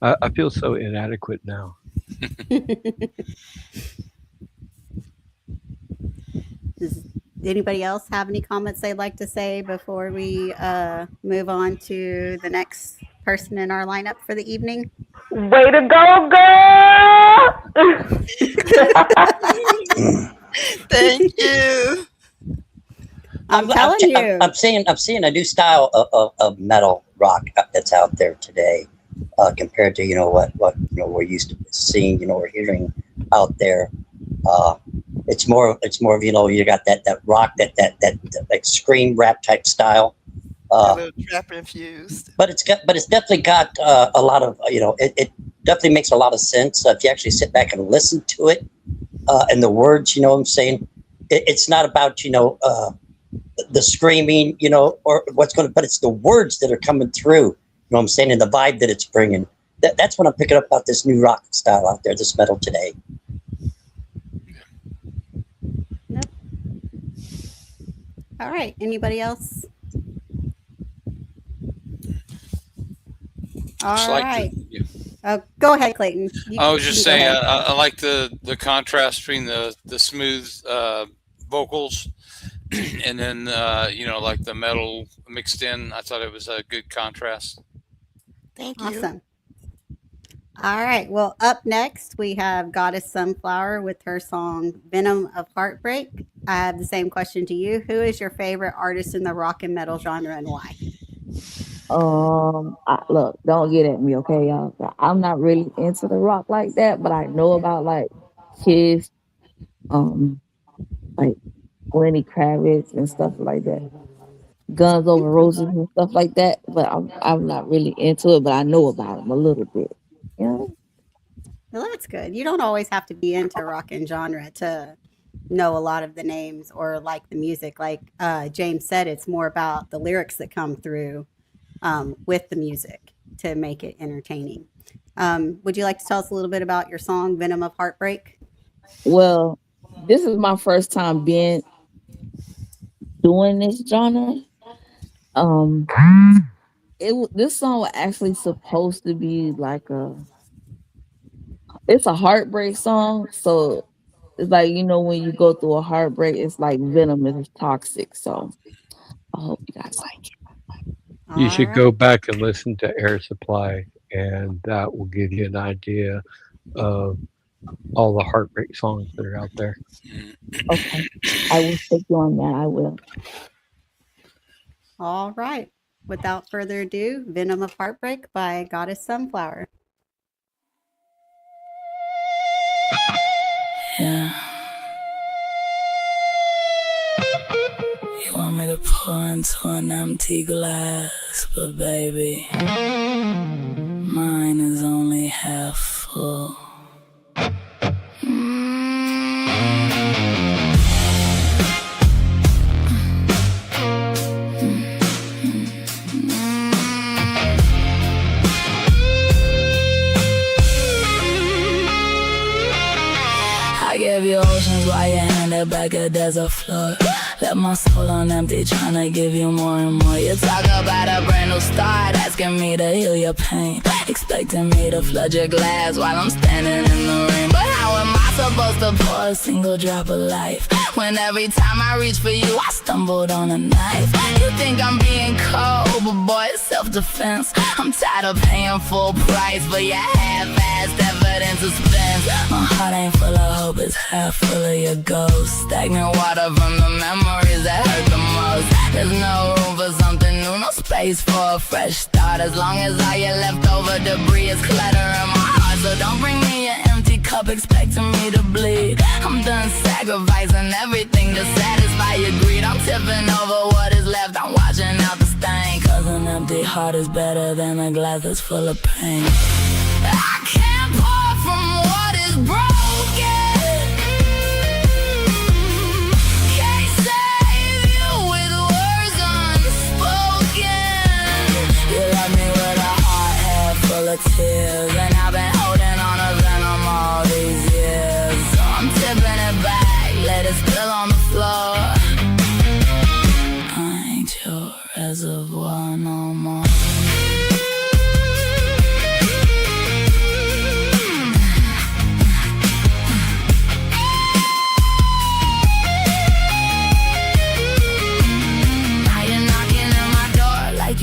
I feel so inadequate now. Does anybody else have any comments they'd like to say before we move on to the next person in our lineup for the evening? Way to go, girl! Thank you. I'm telling you. I'm seeing a new style of metal rock that's out there today, compared to what we're used to seeing, or hearing out there. It's more of you got that rock that like scream rap type style. A little trap infused. But it's definitely got a lot of it definitely makes a lot of sense if you actually sit back and listen to it, and the words, what I'm saying, it's not about the screaming, or what's going to, but it's the words that are coming through, what I'm saying, and the vibe that it's bringing. That's what I'm picking up about this new rock style out there, this metal today. Yep. All right. Anybody else? All right. Go ahead, Clayton. I was just saying, I like the contrast between the smooth vocals and then like the metal mixed in. I thought it was a good contrast. Thank you. Awesome. All right. Well, up next we have Goddess Sunflower with her song "Venom of Heartbreak." I have the same question to you. Who is your favorite artist in the rock and metal genre, and why? Look, don't get at me, okay, y'all. I'm not really into the rock like that, but I know about like Kiss, like Lenny Kravitz and stuff like that. Guns Over Roses and stuff like that. But I'm not really into it, but I know about them a little bit. Well, that's good. You don't always have to be into rock and genre to know a lot of the names or like the music. Like James said, it's more about the lyrics that come through with the music to make it entertaining. Would you like to tell us a little bit about your song "Venom of Heartbreak"? Well, this is my first time doing this genre. This song was actually supposed to be like it's a heartbreak song, so it's like when you go through a heartbreak, it's like venom is toxic. So I hope you guys like it. You should go back and listen to Air Supply, and that will give you an idea of all the heartbreak songs that are out there. Okay, I will take you on that. I will. All right. Without further ado, "Venom of Heartbreak" by Goddess Sunflower. Yeah. You want me to pour into an empty glass, but baby, mine is only half full. I gave you oceans while you handed back a desert floor. Left my soul on empty, tryna give you more and more. You talk about a brand new start, asking me to heal your pain, expecting me to flood your glass while I'm standing in the rain. But how am I supposed to pour a single drop of life when every time I reach for you, I stumbled on a knife? You think I'm being cold, but boy, it's self-defense. I'm tired of paying full price for your half-assed evidence suspense. My heart ain't full of hope, it's half full of your ghosts. Stagnant water from the memories that hurt the most. There's no room for something new, no space for a fresh start. As long as all your leftover debris is cluttering my heart. So don't bring me an empty cup expecting me to bleed. I'm done sacrificing everything to satisfy your greed. I'm tipping over what is left, I'm watching out the stain. Cause an empty heart is better than a glass that's full of pain. I can't pour from what is broken. Can't save you with words unspoken. You left me with a heart half full of tears, and I've been holding on to venom all these years. So I'm tipping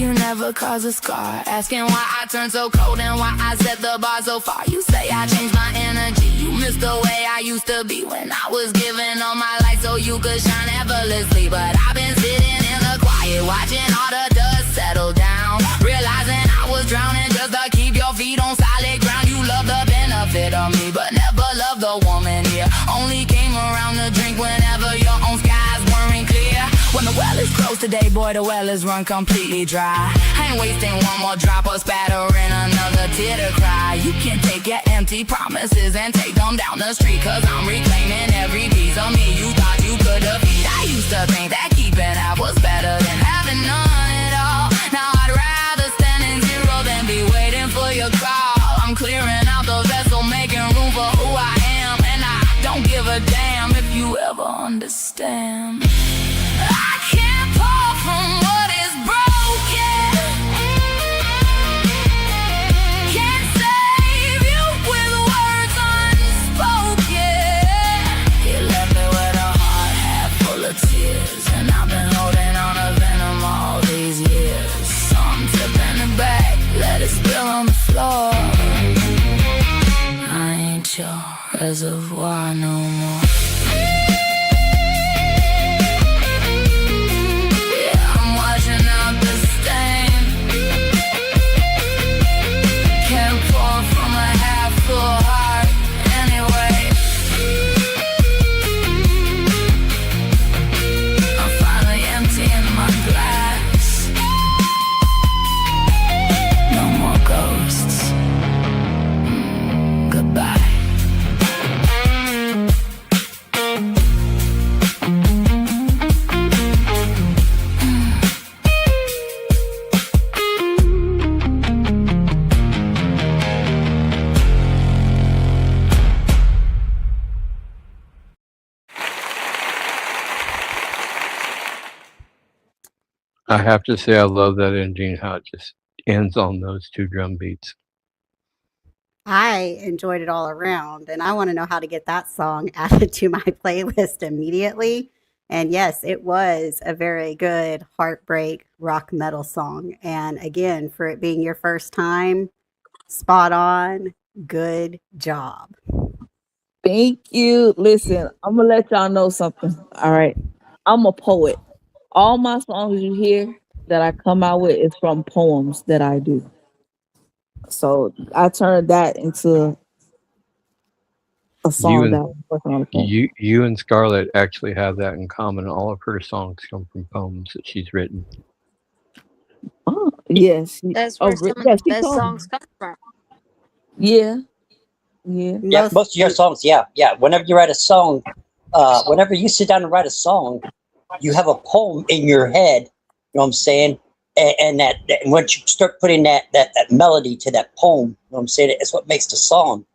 you never cause a scar. Asking why I turned so cold and why I set the bar so far. You say I changed my energy. You miss the way I used to be when I was giving all my light so you could shine effortlessly. But I've been sitting in the quiet, watching all the dust settle down, realizing I was drowning just to keep your feet on solid ground. You love the benefit of me, but never loved the woman here. Only came around to drink whenever your own skies weren't clear. When the well is closed today, boy, the well is run completely dry. I ain't wasting one more drop or spattering another tear to cry. You can take your empty promises and take them down the street, cause I'm reclaiming every piece of me you thought you could defeat. I used to think that keeping half was better than having none at all. Now I'd rather stand in zero than be waiting for your call. I'm clearing out the vessel, making room for who I am, and I don't give a damn if you ever understand. I can't pour from what is broken. Can't save you with words unspoken. You left me with a heart half full of tears, and I've been holding on to venom all these years. So I'm tipping it back, let it spill on the floor. I ain't your reservoir no more. I have to say, I love that ending, how it just ends on those two drum beats. I enjoyed it all around, and I want to know how to get that song added to my playlist immediately. And yes, it was a very good heartbreak rock metal song. And again, for it being your first time, spot on. Good job. Thank you. Listen, I'm gonna let y'all know something. All right. I'm a poet. All my songs you hear that I come out with is from poems that I do. So I turned that into a You song that and I'm working on. you and Scarlett actually have that in common. All of her songs come from poems that she's written. Oh, yes. That's where some of Yeah, the she best told me. songs come from. Yeah, yeah. Yeah, most of your songs, yeah. Whenever you write a song, whenever you sit down and write a song, you have a poem in your head, you know what I'm saying? And and once you start putting that melody to that poem, you know what I'm saying, it's what makes the song.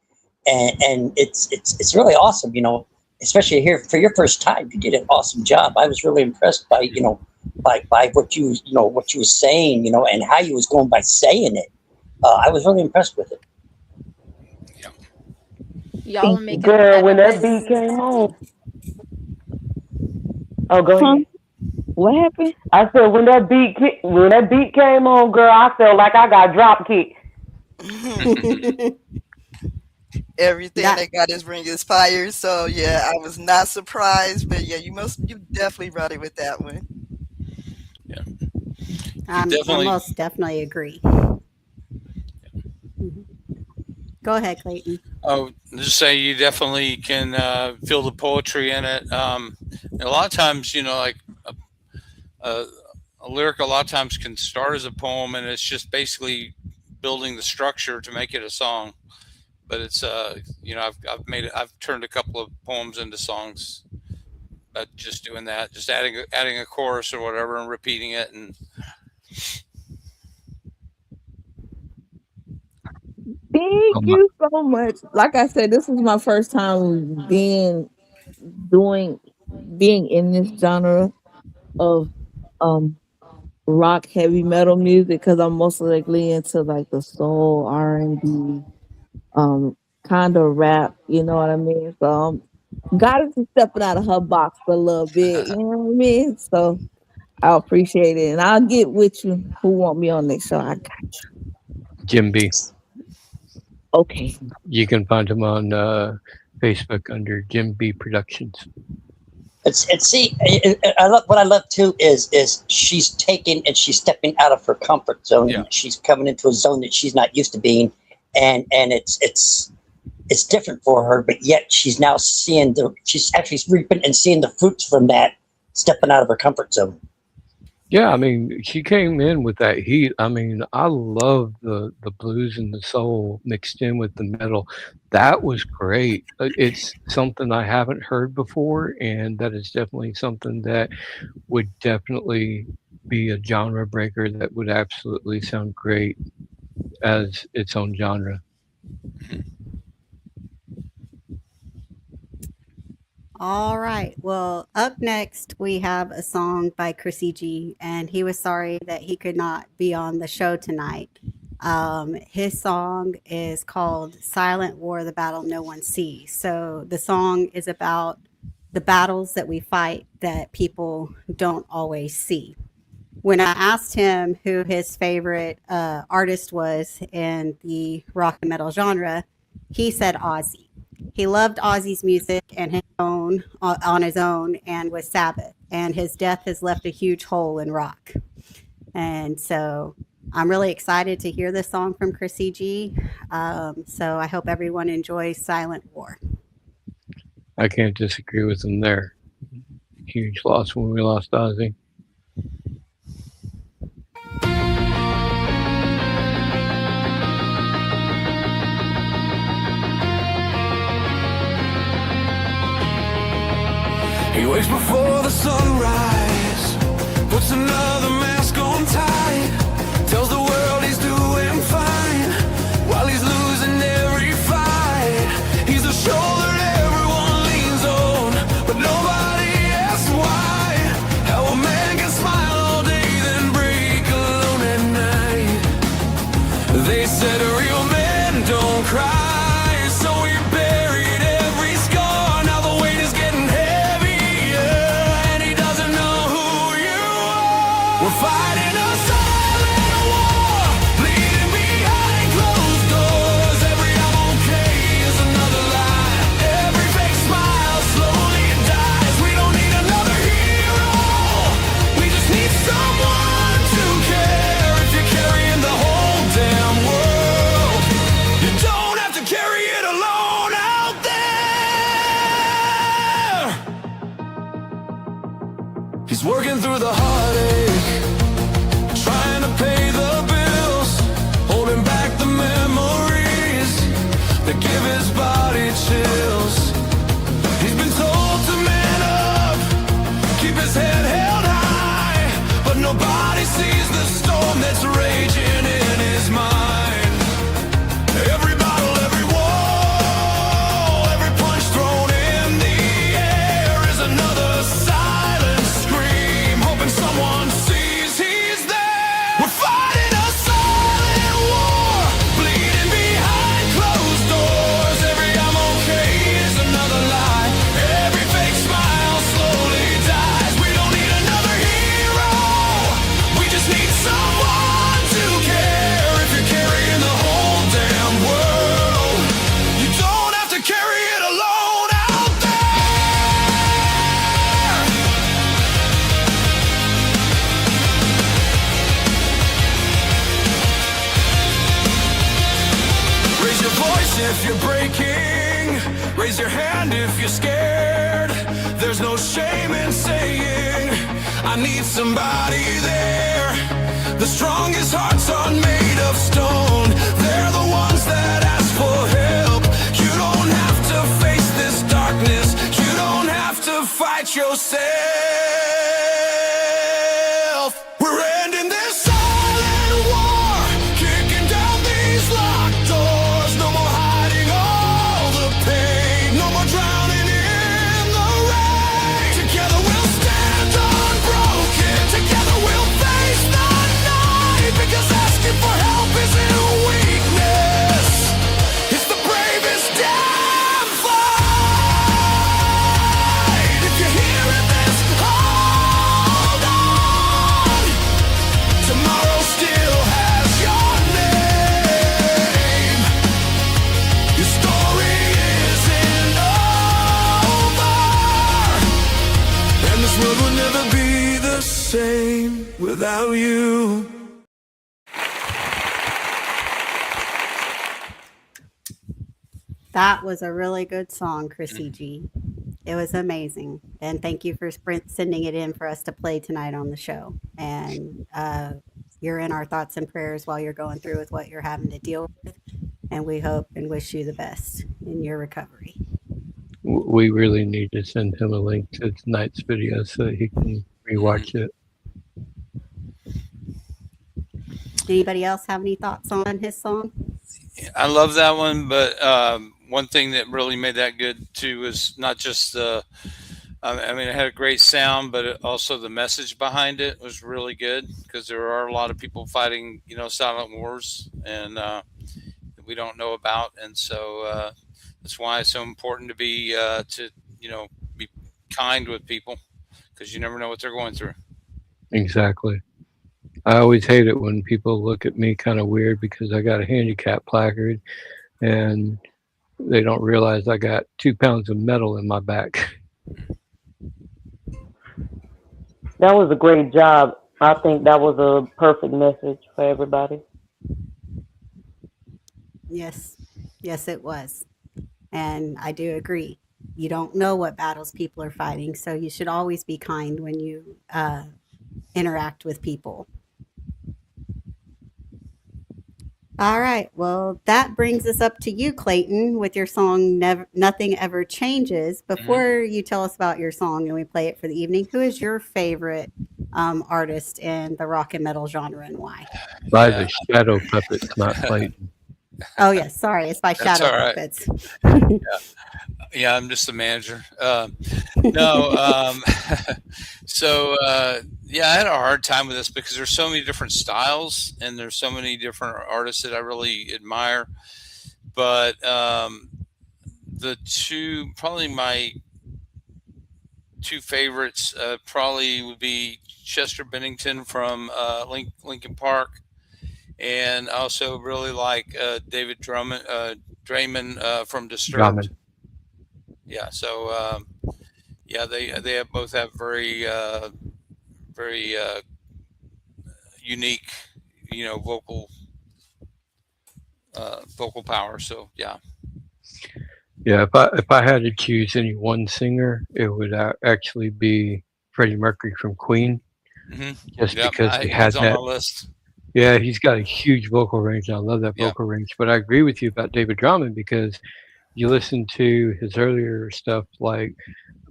And it's really awesome, you know, especially here for your first time. You did an awesome job. I was really impressed by, you know, by what you what you were saying, you know, and how you was going by saying it. I was really impressed with it. Y'all are making Girl, when that list. beat came on. Oh, go ahead. What happened? I said when that beat came on, girl, I felt like I got drop kicked. Everything that God is bringing is fire. So yeah, I was not surprised, but yeah, you definitely brought it with that one. Yeah, I most definitely agree. Mhm. Go ahead, Clayton. Oh, just say you definitely can feel the poetry in it. And a lot of times, you know, like a lyric, a lot of times can start as a poem, and it's just basically building the structure to make it a song. But it's you know, I've turned a couple of poems into songs, but just doing that, just adding a chorus or whatever and repeating it. And Thank you so much. Like I said, this is my first time being in this genre of rock heavy metal music, because I'm most likely into like the soul, R&B, kind of rap, you know what I mean? So God is stepping out of her box a little bit, you know what I mean? So I appreciate it, and I'll get with you who want me on next show. I got Jim B. okay. You can find him on Facebook under Jim B Productions. I love what I love too is she's taking and she's stepping out of her comfort zone. Yeah. She's coming into a zone that she's not used to being, and it's different for her. But yet she's now she's actually reaping and seeing the fruits from that, stepping out of her comfort zone. Yeah, I mean, she came in with that heat. I mean, I love the blues and the soul mixed in with the metal. That was great. It's something I haven't heard before, and that is definitely something that would definitely be a genre breaker that would absolutely sound great as its own genre. All right. Well, up next, we have a song by Chrissy G, and he was sorry that he could not be on the show tonight. His song is called Silent War, the Battle No One Sees. So the song is about the battles that we fight that people don't always see. When I asked him who his favorite artist was in the rock and metal genre, he said Ozzy. He loved Ozzy's music and his own on his own, and with Sabbath. And his death has left a huge hole in rock. And so I'm really excited to hear this song from Chrissy G. So I hope everyone enjoys Silent War. I can't disagree with him there. Huge loss when we lost Ozzy. He wakes before the sunrise, puts another mask on tight, tells the world he's doing fine, while he's losing every fight. He's the shoulder everyone leans on, but nobody asks why. How a man can smile all day, then break alone at night. They said real men don't cry, so he buried every scar. Now the weight is getting heavier, and he doesn't know who you are. We're fighting a silent war, bleeding behind closed doors. Every I'm okay is another lie. Every fake smile slowly dies. We don't need another hero, we just need someone to care. If you're carrying the whole damn world, you don't have to carry it alone out there. He's working through the heartache, trying to pay the bills, holding back the memories that give his body chills. He's been told to man up, keep his head held high, but nobody sees the storm that's raging in his mind. Every battle, every wall, every punch thrown in the air is another silent scream, hoping someone sees he's there. We're fighting a silent war, bleeding behind closed doors. Every I'm okay is another lie. Every fake smile slowly dies. We don't need another hero, we just need someone to care. If you're carrying the whole damn world, you don't have to carry it alone out there. Raise your voice if you're breaking, raise your hand if you're scared. There's no shame in saying, I need somebody there. The strongest hearts aren't made of stone, they're the ones that ask for help. You don't have to face this darkness, you don't have to fight yourself. We're ending this silent war, kicking down these locked doors. No more hiding all the pain, no more drowning in the rain. Together we'll stand unbroken, together we'll face the night, because asking for help isn't weakness, it's the bravest damn fight. If you're hearing this, world will never be the same without you. That was a really good song, Chrissy G. It was amazing. And thank you for sending it in for us to play tonight on the show. And you're in our thoughts and prayers while you're going through with what you're having to deal with. And we hope and wish you the best in your recovery. We really need to send him a link to tonight's video so that he can rewatch it. Anybody else have any thoughts on his song? I love that one, but one thing that really made that good too was not just the. I mean, it had a great sound, but also the message behind it was really good because there are a lot of people fighting, silent wars, and we don't know about, and so that's why it's so important to be be kind with people because you never know what they're going through. Exactly. I always hate it when people look at me kind of weird because I got a handicap placard and they don't realize I got 2 pounds of metal in my back. That was a great job. I think that was a perfect message for everybody. Yes. Yes, it was. And I do agree. You don't know what battles people are fighting, so you should always be kind when you interact with people. All right. Well, that brings us up to you, Clayton, with your song Nothing Ever Changes. Before you tell us about your song and we play it for the evening, who is your favorite artist in the rock and metal genre and why? By the Shadow Puppets, not Clayton. Oh, yes. Sorry. It's by That's Shadow all right. Puppets. Yeah, I'm just the manager. So I had a hard time with this because there's so many different styles and there's so many different artists that I really admire. But my two favorites probably would be Chester Bennington from Linkin Park, and I also really like David Draymond from Disturbed. Jammin. Yeah, so they both have very unique, vocal power. So yeah. Yeah, if I had to choose any one singer, it would actually be Freddie Mercury from Queen, just because he has on that. my list. Yeah, he's got a huge vocal range. And I love that Yeah. vocal range. But I agree with you about David Drummond because you listen to his earlier stuff like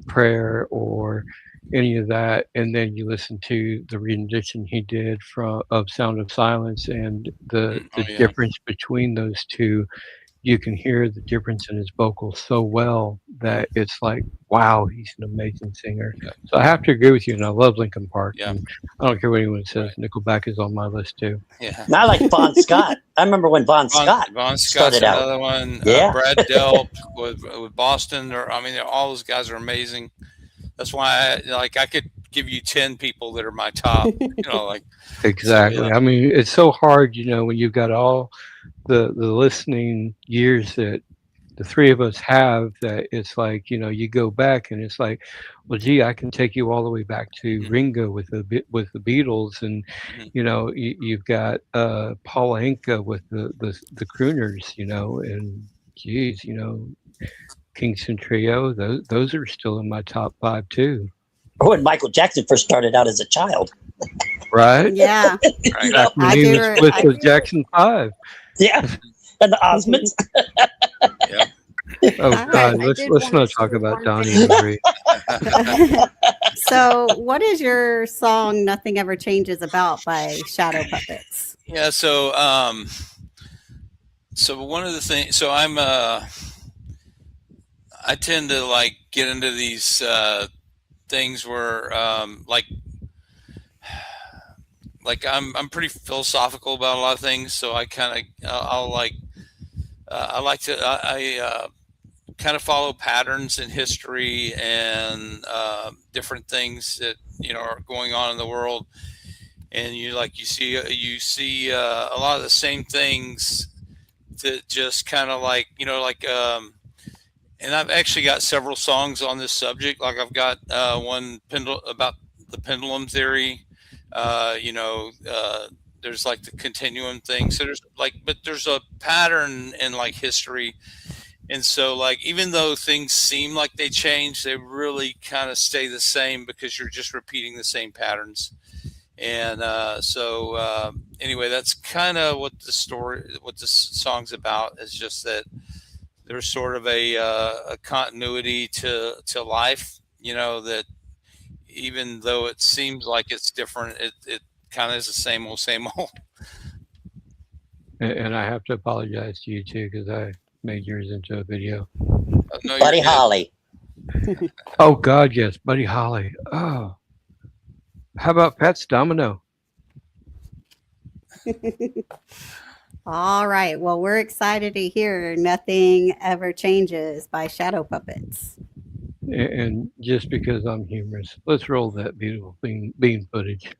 Prayer or any of that, and then you listen to the rendition he did of Sound of Silence, and the difference between those two. You can hear the difference in his vocals so well that it's like, wow, he's an amazing singer. Yeah. So I have to agree with you, and I love Linkin Park. Yeah. And I don't care what anyone says. Nickelback is on my list too. Yeah. And I like Bon Scott. I remember when Bon Scott Scott's started out. another one. Yeah. Brad Delp with Boston. All those guys are amazing. That's why I could give you 10 people that are my top. Exactly. So, yeah. I mean, it's so hard, when you've got all the listening years that the three of us have, that it's like, you go back and it's like, well, gee, I can take you all the way back to Ringo with the Beatles, and you've got Paul Anka with the crooners, and geez, Kingston Trio, those are still in my top 5 too. Or when Michael Jackson first started out as a child. Right? Yeah. Back when he was with the Jackson 5. Yeah. And the Osmonds. Yeah. Oh God, let's not talk about Donnie and Marie. So, what is your song "Nothing Ever Changes" about by Shadow Puppets? Yeah. So one of the things. So I tend to get into these things where I'm pretty philosophical about a lot of things. So I kind of I kind of follow patterns in history and different things that are going on in the world, and you see a lot of the same things that just kind of and I've actually got several songs on this subject. Like I've got one about the pendulum theory. There's like the continuum thing. So there's a pattern in like history. And so like, even though things seem like they change, they really kind of stay the same because you're just repeating the same patterns. And anyway, that's kind of what the song's about, is just that there's sort of a continuity to life, that even though it seems like it's different, it kind of is the same old. And I have to apologize to you too, because I made yours into a video. No, Buddy Holly. Oh God, yes, Buddy Holly. Oh, how about Pat's Domino? All right. Well, we're excited to hear Nothing Ever Changes by Shadow Puppets. And just because I'm humorous, let's roll that beautiful bean footage.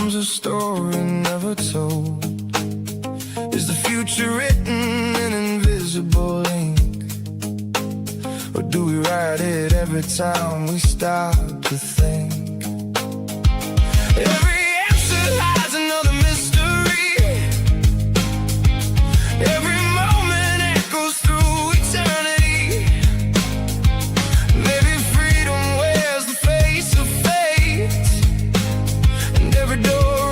A story never told. Is the future written in invisible ink, or do we write it every time we stop to think? Every answer lies another mystery. Every moment echoes through eternity. Maybe freedom wears the face of fate, and every door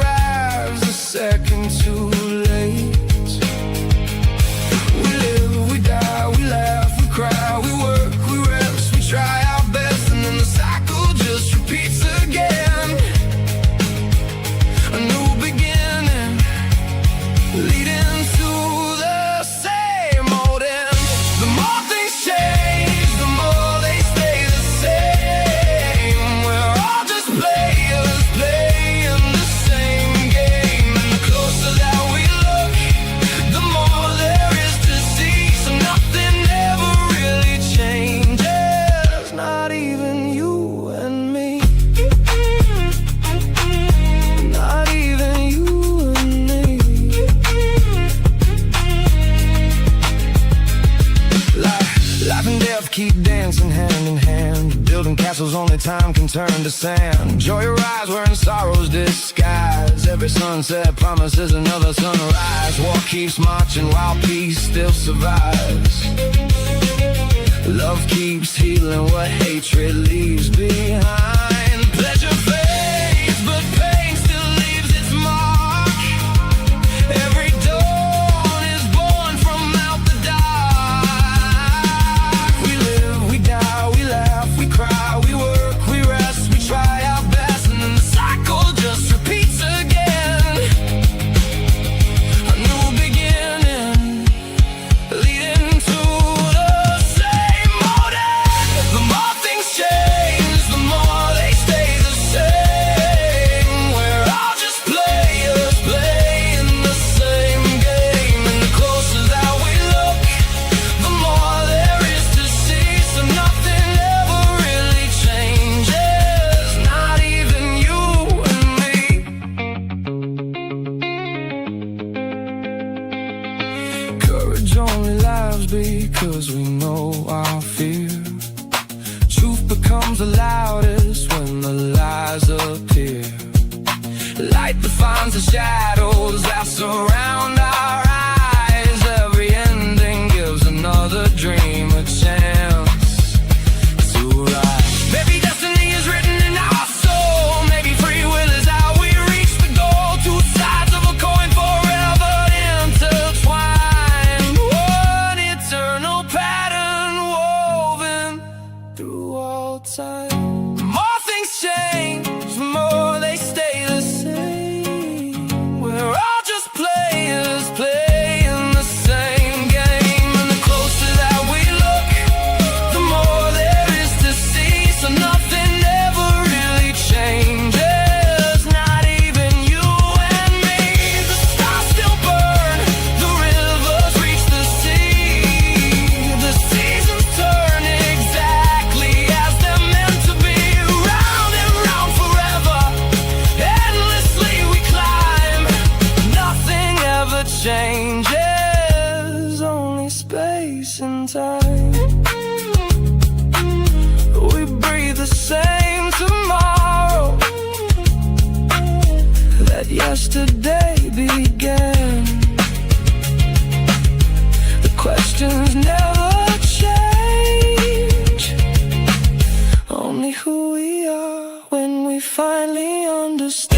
second too late. We live, we die, we laugh, we cry, we work, we rest, we try our best, and then the cycle just repeats again. A new beginning, leading to the same old end. The more things change, the more they stay the same. We're all just players playing the same game. Keep dancing hand in hand, building castles only time can turn to sand. Joyrides wearing sorrow's disguise. Every sunset promises another sunrise. War keeps marching while peace still survives. Love keeps healing what hatred leaves behind. Pleasure fades, but pain still leaves its mark. Every dawn is born from out the dark. We live, we die, we laugh, we cry, we work, we rest, we try our best, and then the cycle just repeats again. A new beginning, leading to the same old end. The more things change, the more they stay the same. We're all just players playing the same game, and the closer that we look, the more there is to see. So nothing ever really changes, not even you and me. Courage only lives because we know our fear. Truth becomes the loudest when the lies appear. Light defines the shadows that surround our eyes. Every ending gives another dream a chance to rise. Maybe destiny is written in our soul. Maybe free will is how we reach the goal. Two sides of a coin forever intertwined. One eternal pattern woven through all time. The more things change, the more they stay the same. We're all just players playing yesterday began. The questions never change, only who we are when we finally understand.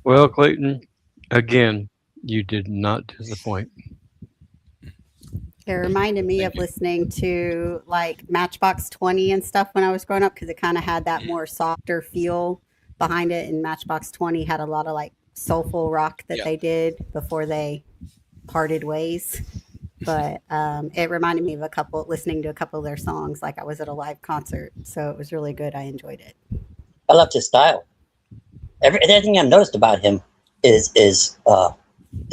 Well, Clayton, again, you did not disappoint. It reminded me of listening to like Matchbox 20 and stuff when I was growing up because it kind of had that more softer feel behind it. And Matchbox 20 had a lot of like soulful rock that Yeah. they did before they parted ways. But it reminded me of listening to a couple of their songs like I was at a live concert. So it was really good. I enjoyed it. I loved his style. Everything I've noticed about him is his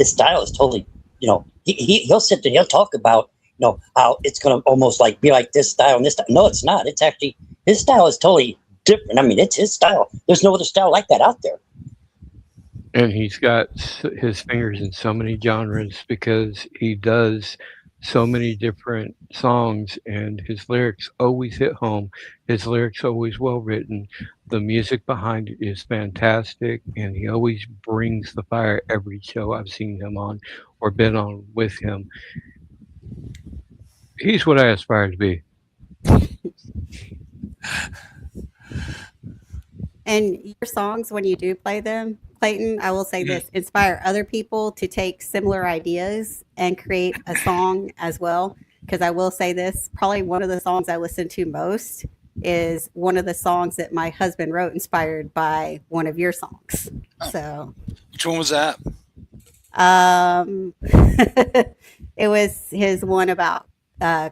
style is totally, he'll sit there and he'll talk about, how it's going to almost like be like this style and this style. No, it's not. It's actually, his style is totally different. I mean, it's his style. There's no other style like that out there. And he's got his fingers in so many genres because he does so many different songs, and his lyrics always hit home. His lyrics always well written. The music behind it is fantastic, and he always brings the fire every show I've seen him on or been on with him. He's what I aspire to be. And your songs, when you do play them, Clayton, I will say this, inspire other people to take similar ideas and create a song as well. Because I will say this, probably one of the songs I listen to most is one of the songs that my husband wrote inspired by one of your songs. So Which one was that? it was his one about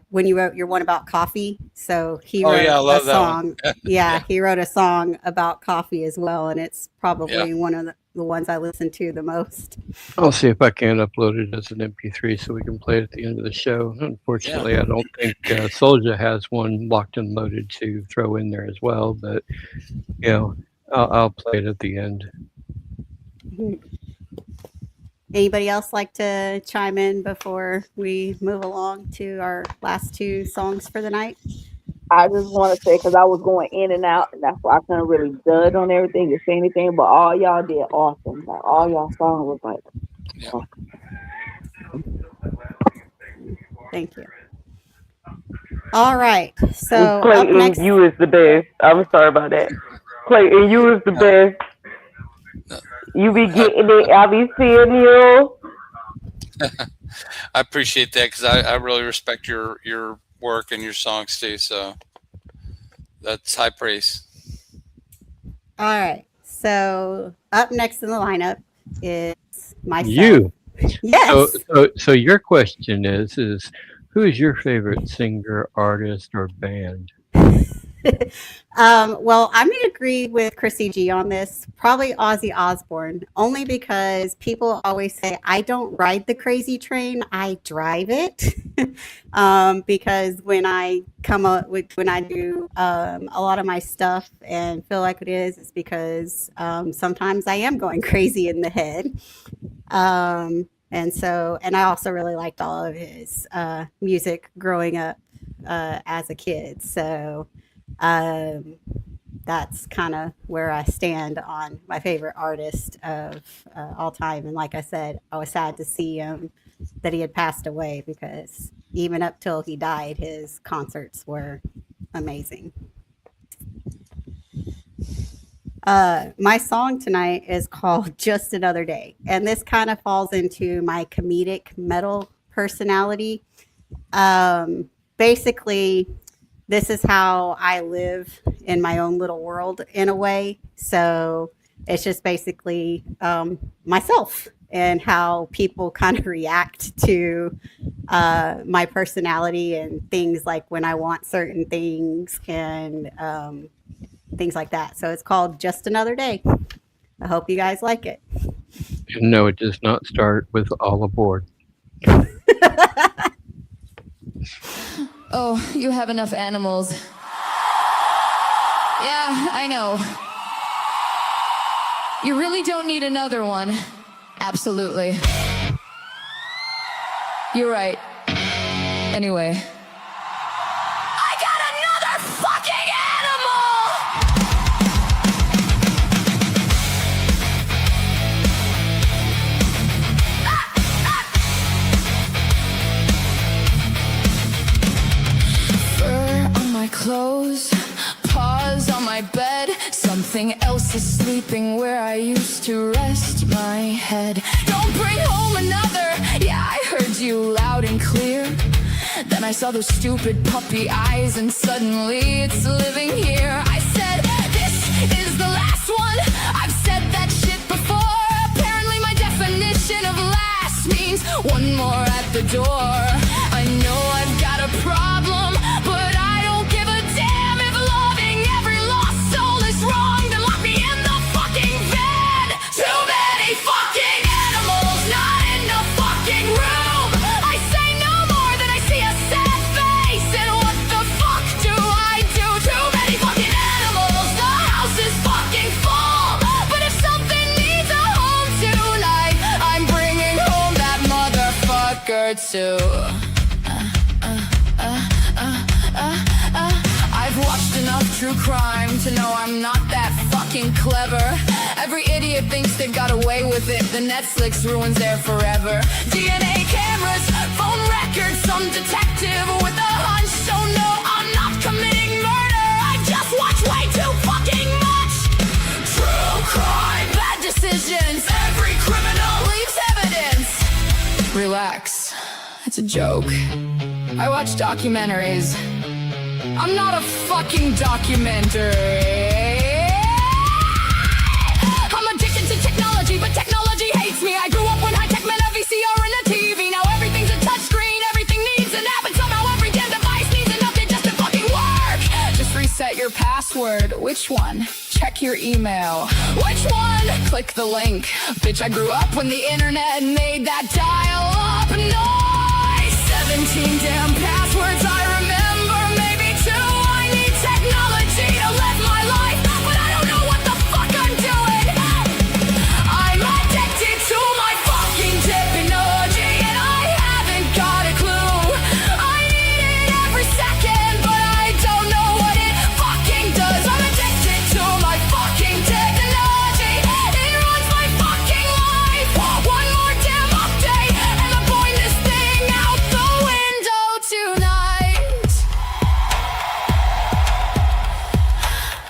when you wrote your one about coffee. So he Oh, wrote yeah, I love a that song. one. Yeah, he wrote a song about coffee as well. And it's probably one of the ones I listen to the most. I'll see if I can upload it as an MP3 so we can play it at the end of the show. Unfortunately, I don't think Soulja has one locked and loaded to throw in there as well, but I'll play it at the end. Anybody else like to chime in before we move along to our last two songs for the night? I just want to say, because I was going in and out, and that's why I couldn't really judge on everything or say anything, but all y'all did awesome. Like, all y'all songs was like, awesome. Thank you. All right. So up Clayton, next, you is the best. I'm sorry about that. Clayton, you is the best. You be getting it. I be seeing you. I appreciate that because I really respect your work and your songs too. So that's high praise. all right. So up next in the lineup is myself. You. Yes. So your question is who is your favorite singer, artist, or band? Well, I'm going to agree with Chrissy G on this. Probably Ozzy Osbourne, only because people always say, I don't ride the crazy train, I drive it. Because when I when I do a lot of my stuff and feel like it is, it's because sometimes I am going crazy in the head. And I also really liked all of his music growing up as a kid. So that's kind of where I stand on my favorite artist of all time. And like I said, I was sad to see that he had passed away because even up till he died, his concerts were amazing. My song tonight is called Just Another Day. And this kind of falls into my comedic metal personality. Basically, this is how I live in my own little world in a way. So it's just basically myself and how people kind of react to my personality and things like when I want certain things and things like that. So it's called Just Another Day. I hope you guys like it. No, it does not start with all aboard. Oh, you have enough animals. Yeah, I know. You really don't need another one. Absolutely. You're right. Anyway. I got another fucking animal! Fur on my clothes, paws on my bed. Something else is sleeping where I used to rest my head. Don't bring home another. Yeah, I heard you loud and clear. Then I saw those stupid puppy eyes and suddenly it's living here. I said, this is the last one. I've said that shit before. Apparently my definition of last means one more at the door. I know I've got a problem, but I don't give a damn if loving every lost soul is wrong. Then lock me in the fucking bed. Too many fucking animals, not in the fucking room. I say no more than I see a sad face. And what the fuck do I do? Too many fucking animals, the house is fucking full. But if something needs a home tonight, I'm bringing home that motherfucker too. I've watched enough true crime to know I'm not that fucking clever. Every idiot thinks they got away with it. The Netflix ruins their forever. DNA cameras, phone records, some detective with a hunch. So no, I'm not committing murder. I just watch way too fucking much true crime. Bad decisions. Every criminal leaves evidence. Relax. It's a joke. I watch documentaries. I'm not a fucking documentary. I'm addicted to technology, but technology hates me. I grew up when high-tech meant a VCR and a TV. Now everything's a touchscreen, everything needs an app, and somehow every damn device needs an update just to fucking work. Just reset your password. Which one? Check your email. Which one? Click the link. Bitch, I grew up when the internet made that dial-up noise. 17 damn passwords I remember, maybe 2. I need technology to live my life, but I don't know what the fuck I'm doing. I'm addicted to my fucking technology, and I haven't got a clue. I need it every second, but I don't know what it fucking does. I'm addicted to my fucking technology. It runs my fucking life. One more damn update, and I'm blowing this thing out the window tonight.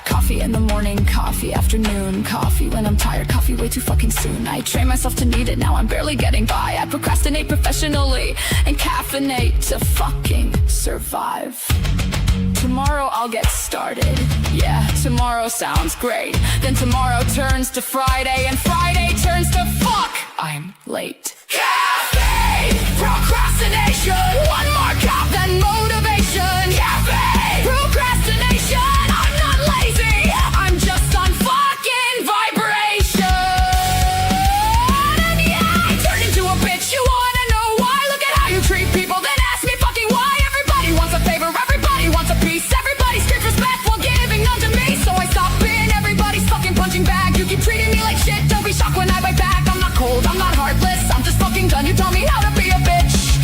Coffee in the morning, coffee afternoon, coffee when I'm tired, coffee way too fucking soon. I train myself to need it, now I'm barely getting by. I procrastinate professionally and caffeinate to fucking survive. Tomorrow I'll get started. Yeah, tomorrow sounds great. Then tomorrow turns to Friday, and Friday turns to fuck. I'm late. Caffeine, procrastination. One more cup, then motivation. Caffeine, procrastination. I'm not lazy, I'm just on fucking vibration. And yeah, I turned into a bitch. You wanna know why? Look at how you treat people, then ask me fucking why. Everybody wants a favor, everybody wants a piece. Everybody screams respect while giving none to me. So I stop being everybody's fucking punching bag. You keep treating me like shit, don't be shocked when I bite back. I'm not cold, I'm not heartless, I'm just fucking done. You taught me how to be a bitch.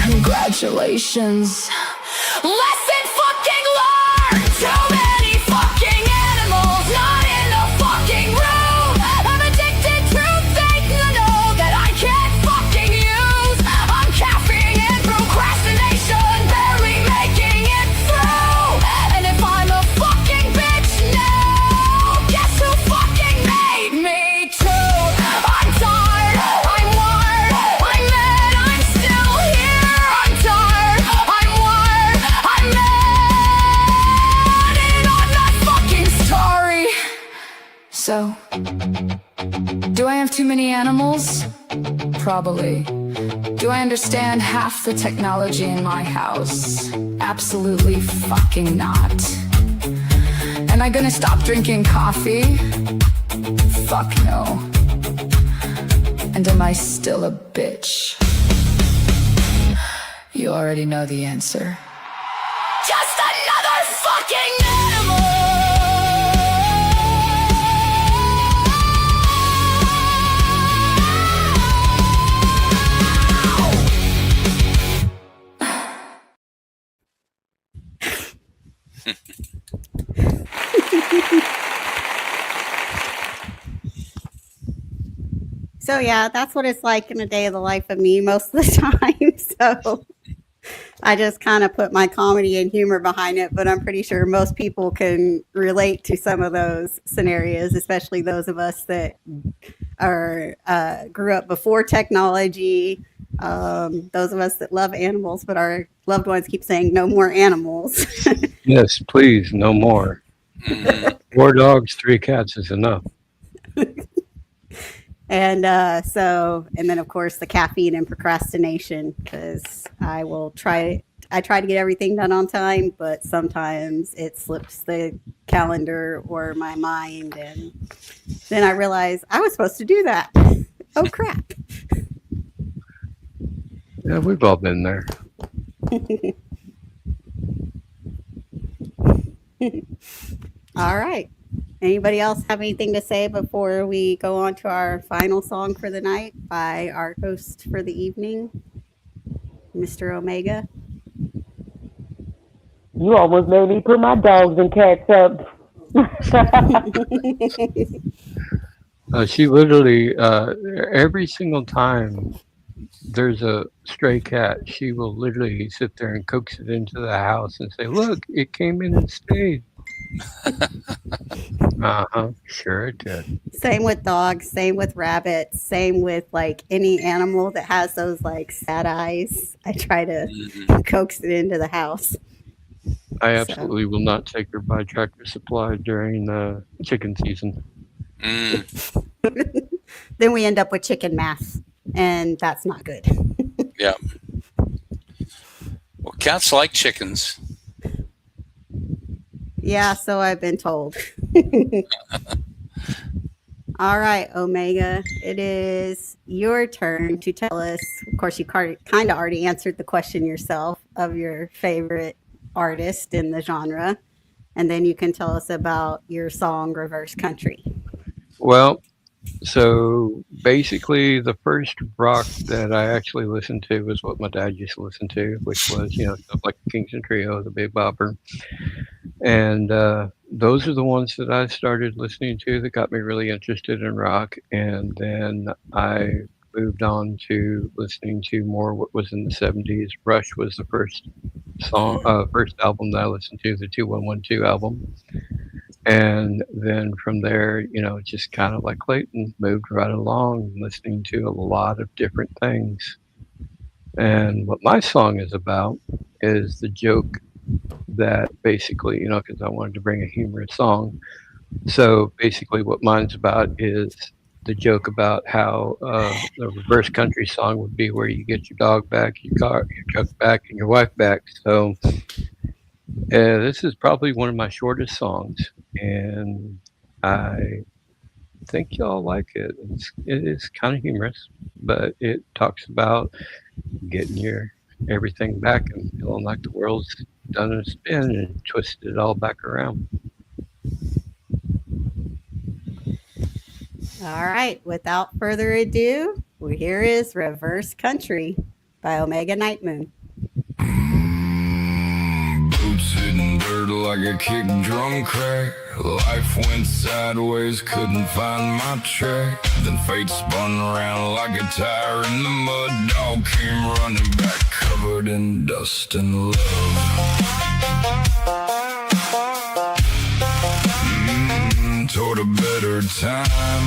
Congratulations. Lesson fucking learned. Too many fucking animals, not in the fucking room. I'm addicted to things I know that I can't fucking use. I'm caffeine and procrastination, barely making it through. And if I'm a fucking bitch now, guess who fucking made me too? I'm tired, I'm wired, I'm mad, I'm still here. I'm tired, I'm wired, I'm mad, and I'm not fucking sorry. So, do I have too many animals? Probably. Do I understand half the technology in my house? Absolutely fucking not. Am I gonna stop drinking coffee? Fuck no. And am I still a bitch? You already know the answer. Just another fucking animal! So yeah, that's what it's like in a day of the life of me most of the time. So I just kind of put my comedy and humor behind it, but I'm pretty sure most people can relate to some of those scenarios, especially those of us that are grew up before technology. Those of us that love animals, but our loved ones keep saying no more animals. Yes, please, no more. Mhm. 4 dogs, 3 cats is enough. And and then of course the caffeine and procrastination, because I try to get everything done on time, but sometimes it slips the calendar or my mind, and then I realize I was supposed to do that. Oh crap. Yeah, we've all been there. All right. Anybody else have anything to say before we go on to our final song for the night by our host for the evening, Mr. Omega? You almost made me put my dogs and cats up. She literally, every single time there's a stray cat, she will literally sit there and coax it into the house and say, "Look, it came in and stayed." Sure it did. Same with dogs, same with rabbits, same with like any animal that has those like sad eyes. I try to Mhm. coax it into the house. I So absolutely will not take her by Tractor Supply during chicken season. Mm. then we end up with chicken math, and that's not good. Yeah. Well, cats like chickens. Yeah, so I've been told. All right, Omega, it is your turn to tell us. Of course, you kind of already answered the question yourself of your favorite artist in the genre. And then you can tell us about your song, Reverse Country. Well, so basically, the first rock that I actually listened to was what my dad used to listen to, which was, stuff like the Kingston Trio, the Big Bopper. And those are the ones that I started listening to that got me really interested in rock. And then I moved on to listening to more what was in the 70s. Rush was the first album that I listened to, the 2112 album. And then from there, just kind of like Clayton, moved right along, listening to a lot of different things. And what my song is about is the joke that basically, because I wanted to bring a humorous song. So basically, what mine's about is the joke about how the reverse country song would be where you get your dog back, your truck back, and your wife back. So this is probably one of my shortest songs, and I think y'all like it. It is kind of humorous, but it talks about getting your everything back and feeling like the world's done a spin and twisted it all back around. All right, without further ado, here is Reverse Country by Omega Night Moon. Boots hitting dirt like a kick drum crack. Life went sideways, couldn't find my track. Then fate spun around like a tire in the mud. Dog came running back, covered in dust and love. Toward a better time.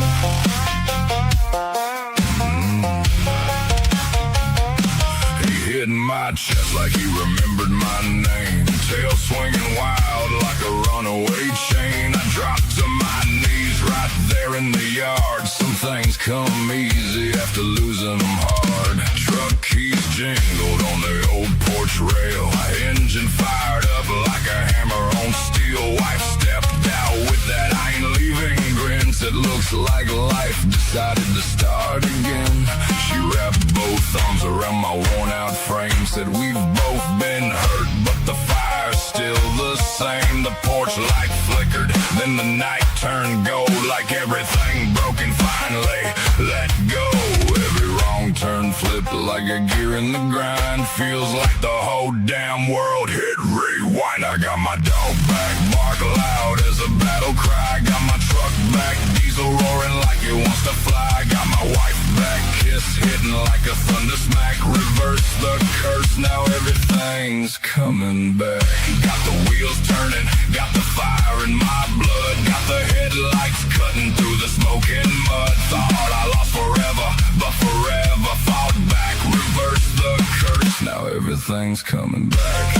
He hit my chest like he remembered my name. Tail swinging wild like a runaway chain. I dropped to my knees right there in the yard. Some things come easy after losing them hard. Truck keys jingled on the old porch rail. My engine fired up like a hammer on steel. Wife stepped out with that I ain't leaving grin. Said looks like life decided to start again. She wrapped both arms around my worn out frame. Said we've both been hurt, but the fire's still the same. The porch light flickered, then the night turned gold. Like everything broken finally let go. Every wrong turn flipped like a gear in the grind. Feels like the whole damn world hit rewind. whine. I got my dog back, bark loud as a battle cry. Got my truck back, diesel roaring like it wants to fly. Got my wife back, kiss hitting like a thunder smack. Reverse the curse, now everything's coming back. Got the wheels turning, got the fire in my blood. Got the headlights cutting through the smoking mud. Thought I lost forever, but forever fought back. Reverse the curse, now everything's coming back.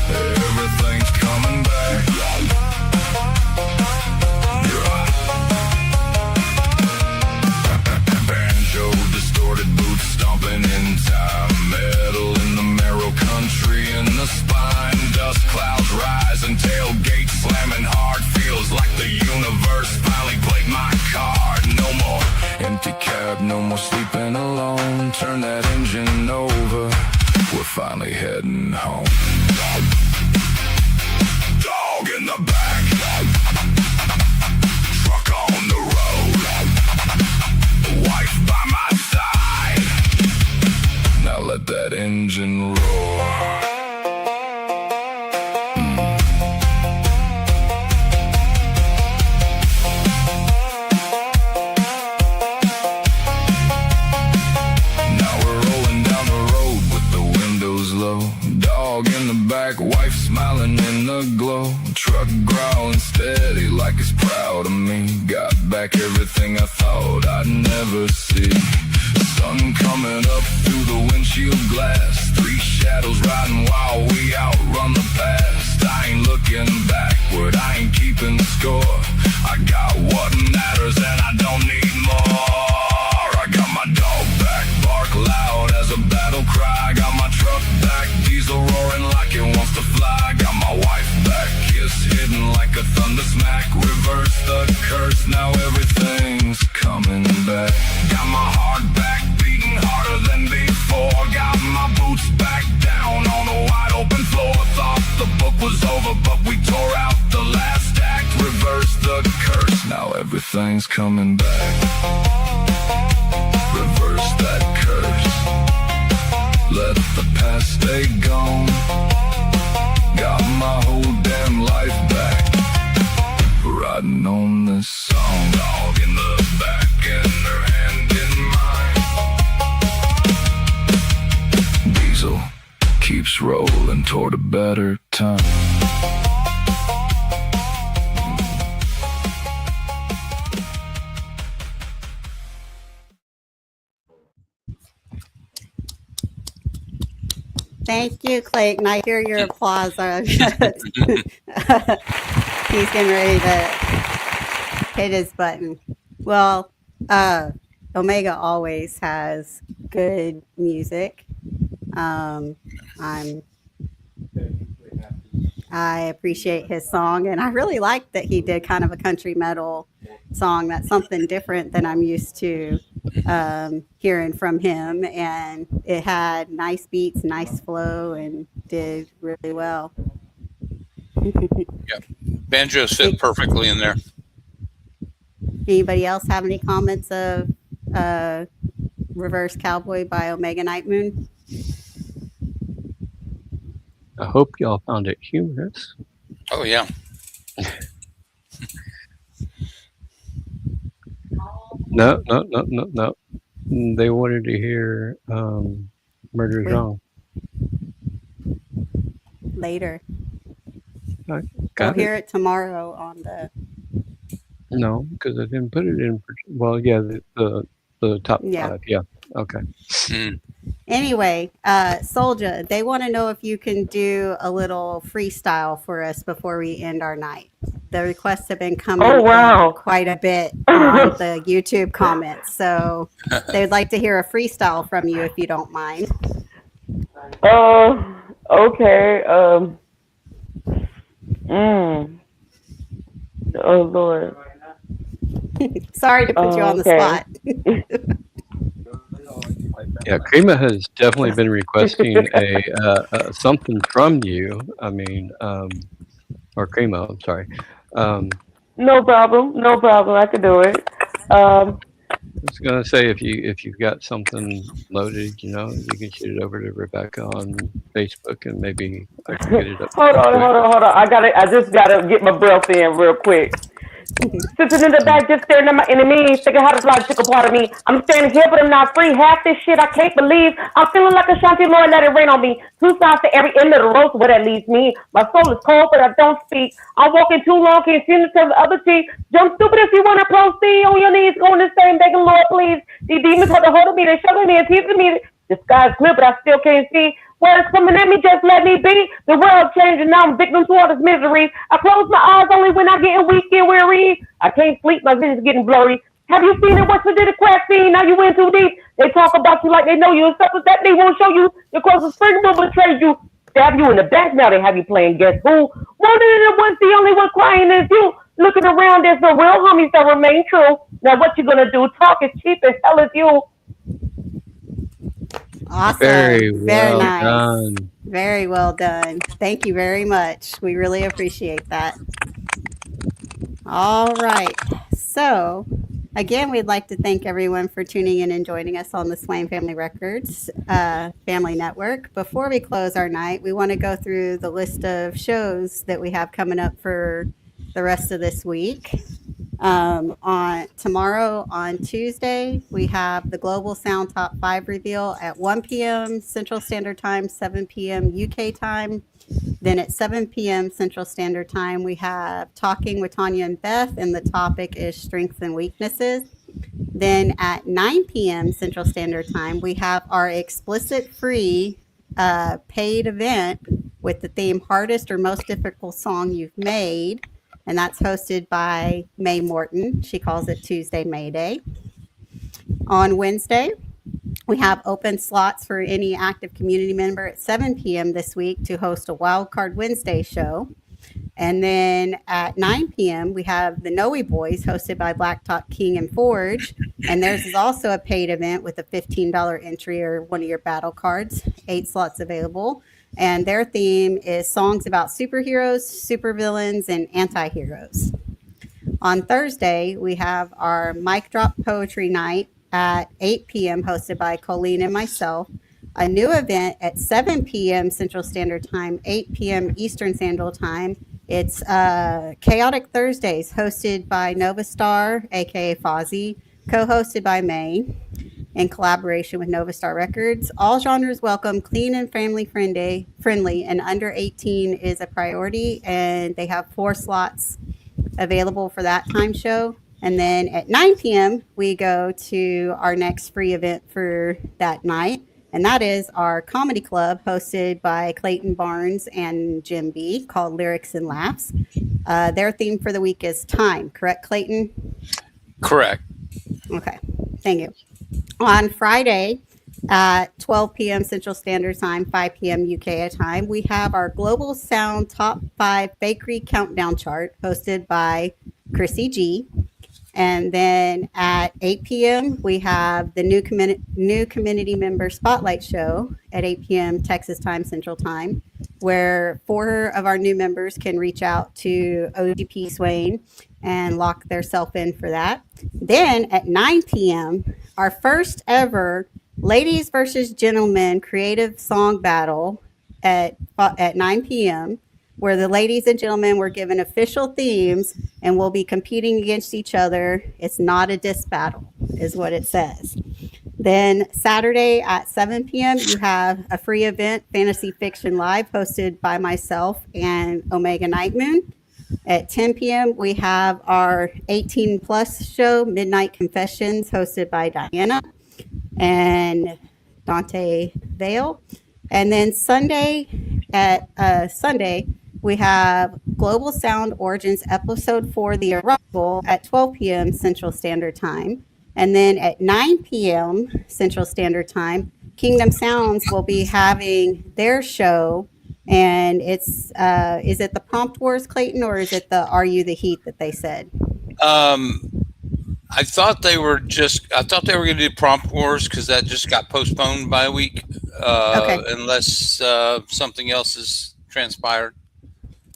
Everything's coming back. Banjo, distorted boots stomping in time. Metal in the marrow, country in the spine. Dust clouds rising, tailgate slamming hard. Feels like the universe finally played my card. No more empty cab, no more sleeping alone. Turn that engine over, we're finally heading home. Dog in the back, truck on the road, wife by my side. Now let that engine roar. Dog in the back, wife smiling in the glow. Truck growling steady like it's proud of me. Got back everything I thought I'd never see. Sun coming up through the windshield glass. Three shadows riding while we outrun the past. I ain't looking backward, I ain't keeping score. I got what matters and I don't need more. I got my dog back, bark loud as a battle cry. Got my truck back, diesel roaring like it wants to fly. Got my wife back, kiss hidden like a thunder smack. Reverse the curse, now everything's coming back. Got my heart back, beating harder than before. Got my boots back down on a wide open floor. Thought the book was over, but we tore out the last act. Reverse the curse, now everything's coming back. Reverse that curse, let the past stay gone. Got my whole damn life back, riding on this song. Dog in the back and her hand in mine. Diesel keeps rolling toward a better time. Thank you, Clayton. I hear your applause. He's getting ready to hit his button. Well, Omega always has good music. I appreciate his song, and I really like that he did kind of a country metal song. That's something different than I'm used to hearing from him, and it had nice beats, nice flow, and did really well. Yeah, banjos fit perfectly in there. Anybody else have any comments of Reverse Cowboy by Omega Night Moon? I hope y'all found it humorous. Oh yeah. No. They wanted to hear Murder Song. Later. I We'll got hear it. it tomorrow on the. No, because I didn't put it in. Well, yeah, the top Yeah. 5. Yeah. Okay. Anyway, Soldier, they want to know if you can do a little freestyle for us before we end our night. The requests have been coming in quite a bit on the YouTube comments, so they would like to hear a freestyle from you if you don't mind. Okay. Oh Lord. Sorry to put you on the spot. Yeah, Krima has definitely been requesting a something from you. I mean, or Krima, I'm sorry. No problem. I can do it. was gonna say if you've got something loaded, you know, you can shoot it over to Rebecca on Facebook, and maybe I can get it up Hold on, quick. hold on, hold on. I just gotta get my breath in real quick. Sitting in the back, just staring at my enemies, thinking how this life took a part of me. I'm standing here, but I'm not free. Half this shit I can't believe. I'm feeling like a Shanti Lord, let it rain on me. Two sides to every end of the road, so where that leads me. My soul is cold, but I don't speak. I'm walking too long, can't seem to tell the other cheek. Jump stupid if you want to proceed. On your knees, going the same, begging Lord, please. These demons have a hold of me, they're shoving me and teasing me. The sky's clear, but I still can't see. Words coming at me, just let me be. The world changing, now I'm victim to all this misery. I close my eyes only when I get weak and weary. I can't sleep, my vision's getting blurry. Have you seen it? What's the crack scene? Now you in too deep. They talk about you like they know you, and stuff that they won't show you. Your closest friend will betray you. Stab you in the back, now they have you playing guess who. Wondering if once the only one crying is you. Looking around, there's no real homies that remain true. Now what you gonna do? Talk is cheap as hell as you. Awesome. Very Very well nice. done. Very well done. Thank you very much. We really appreciate that. All right. So, again, we'd like to thank everyone for tuning in and joining us on the Swain Family Records Family Network. Before we close our night, we want to go through the list of shows that we have coming up for the rest of this week. On tomorrow, on Tuesday, we have the Global Sound Top 5 reveal at 1 p.m. Central Standard Time, 7 p.m. UK time. Then at 7 p.m. Central Standard Time, we have Talking with Tanya and Beth, and the topic is Strengths and Weaknesses. Then at 9 p.m. Central Standard Time, we have our explicit free paid event with the theme Hardest or Most Difficult Song You've Made. And that's hosted by May Morton. She calls it Tuesday May Day. On Wednesday, we have open slots for any active community member at 7 p.m. this week to host a Wildcard Wednesday show. And then at 9 p.m., we have the Noe Boys hosted by Blacktop King and Forge. And theirs is also a paid event with a $15 entry or one of your battle cards, 8 slots available. And their theme is songs about superheroes, supervillains, and anti-heroes. On Thursday, we have our Mic Drop Poetry Night at 8 p.m. hosted by Colleen and myself. A new event at 7 p.m. Central Standard Time, 8 p.m. Eastern Standard Time. It's Chaotic Thursdays hosted by Nova Star, aka Fozzie, co-hosted by May, in collaboration with Nova Star Records. All genres welcome, clean and family friendly, and under 18 is a priority, and they have 4 slots available for that time show. And then at 9 p.m., we go to our next free event for that night, and that is our comedy club hosted by Clayton Barnes and Jim B, called Lyrics and Laughs. Their theme for the week is time, correct, Clayton? Correct. Okay, thank you. On Friday at 12 p.m. Central Standard Time, 5 p.m. UK time, we have our Global Sound Top 5 Bakery Countdown Chart hosted by Chrissy G. And then at 8 p.m., we have the new community member spotlight show at 8 p.m. Texas time, Central Time, where 4 of our new members can reach out to OGP Swain and lock their self in for that. Then at 9 p.m., our first ever Ladies versus Gentlemen creative song battle at 9 p.m., where the ladies and gentlemen were given official themes and will be competing against each other. It's not a diss battle, is what it says. Then Saturday at 7 p.m., you have a free event, Fantasy Fiction Live, hosted by myself and Omega Night Moon. At 10 p.m., we have our 18 plus show, Midnight Confessions, hosted by Diana and Dante Vale. And then Sunday, we have Global Sound Origins Episode 4, The Arrival, at 12 p.m. Central Standard Time. And then at 9 p.m. Central Standard Time, Kingdom Sounds will be having their show. And it's, is it the Prompt Wars, Clayton, or is it the Are You the Heat that they said? I thought they were going to do Prompt Wars because that just got postponed by a week, Okay. unless something else has transpired.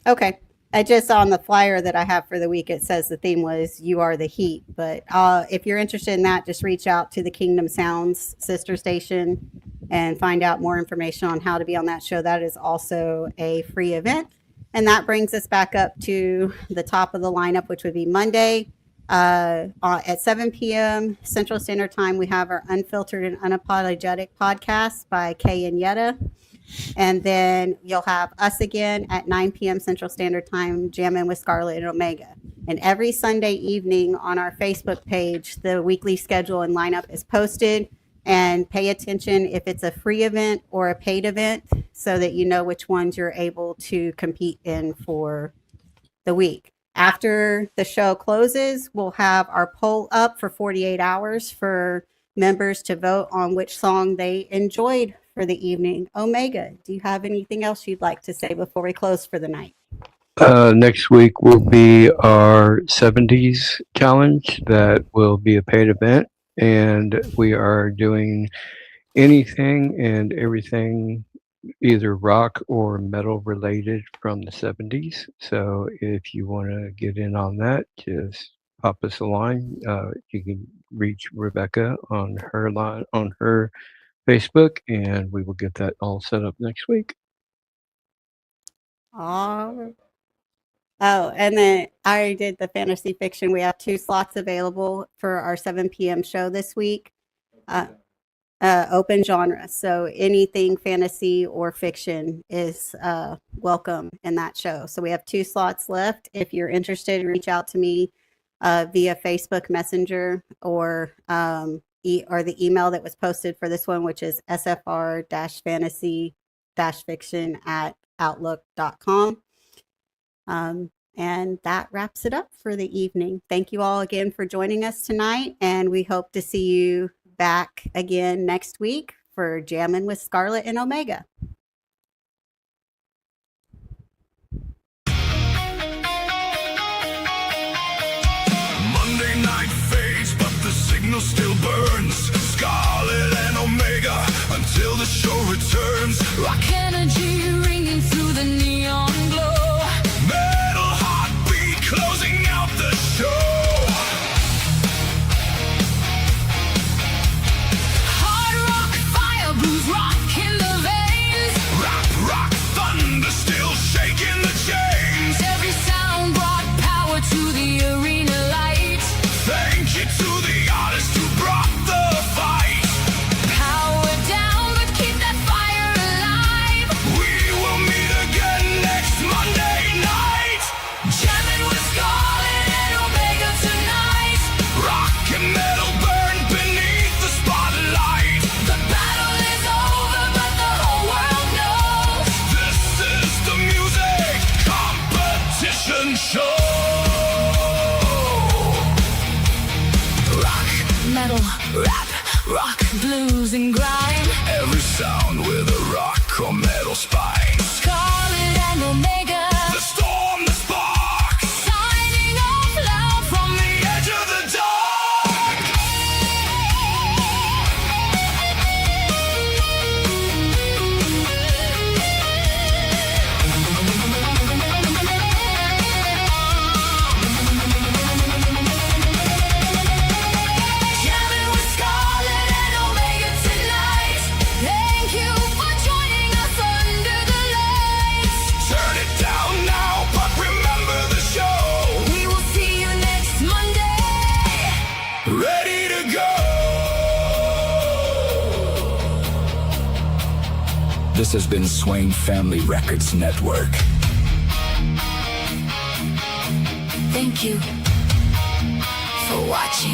Okay. I just on the flyer that I have for the week, it says the theme was "You Are the Heat." But if you're interested in that, just reach out to the Kingdom Sounds sister station and find out more information on how to be on that show. That is also a free event. And that brings us back up to the top of the lineup, which would be Monday at 7 p.m. Central Standard Time. We have our Unfiltered and Unapologetic podcast by Kay and Yetta. And then you'll have us again at 9 p.m. Central Standard Time, jamming with Scarlet and Omega. And every Sunday evening on our Facebook page, the weekly schedule and lineup is posted. And pay attention if it's a free event or a paid event so that you know which ones you're able to compete in for the week. After the show closes, we'll have our poll up for 48 hours for members to vote on which song they enjoyed for the evening. Omega, do you have anything else you'd like to say before we close for the night? Next week will be our 70s challenge. That will be a paid event, and we are doing anything and everything, either rock or metal related from the 70s. So if you want to get in on that, just pop us a line. You can reach Rebecca on her line, on her Facebook, and we will get that all set up next week. Oh, and then I did the fantasy fiction. We have 2 slots available for our 7 p.m. show this week. Open genre. So anything fantasy or fiction is welcome in that show. So we have 2 slots left. If you're interested, reach out to me via Facebook Messenger or the email that was posted for this one, which is sfr-fantasy-fiction@outlook.com. And that wraps it up for the evening. Thank you all again for joining us tonight, and we hope to see you back again next week for Jammin' with Scarlet and Omega. Monday night fades, but the signal still burns. Scarlet and Omega until the show returns. Rock energy ringing through the neon glow. Metal heartbeat closing out the show. Hard rock, fire, blues rock in the veins. Rap, rock, thunder still shaking the chains. Every sound brought power to the arena light. Thank you to the artists who brought the fight. Power down, but keep that fire alive. We will meet again next Monday night. Jammin' with Scarlet and Omega tonight. Rock and metal burn beneath the spotlight. The battle is over, but the whole world knows. This is the music competition show. Rock, metal, rap, rock, blues, and grime. Every sound with a rock or metal spine. Scarlet and Omega. The storm, the spark. Signing off loud from the Edge of the dark. Jammin' with Scarlet and Omega tonight. Thank you for joining us under the lights. Turn it down now, but remember the show. We will see you next Monday. Ready to go. This has been Swain Family Records Network. Thank you for watching.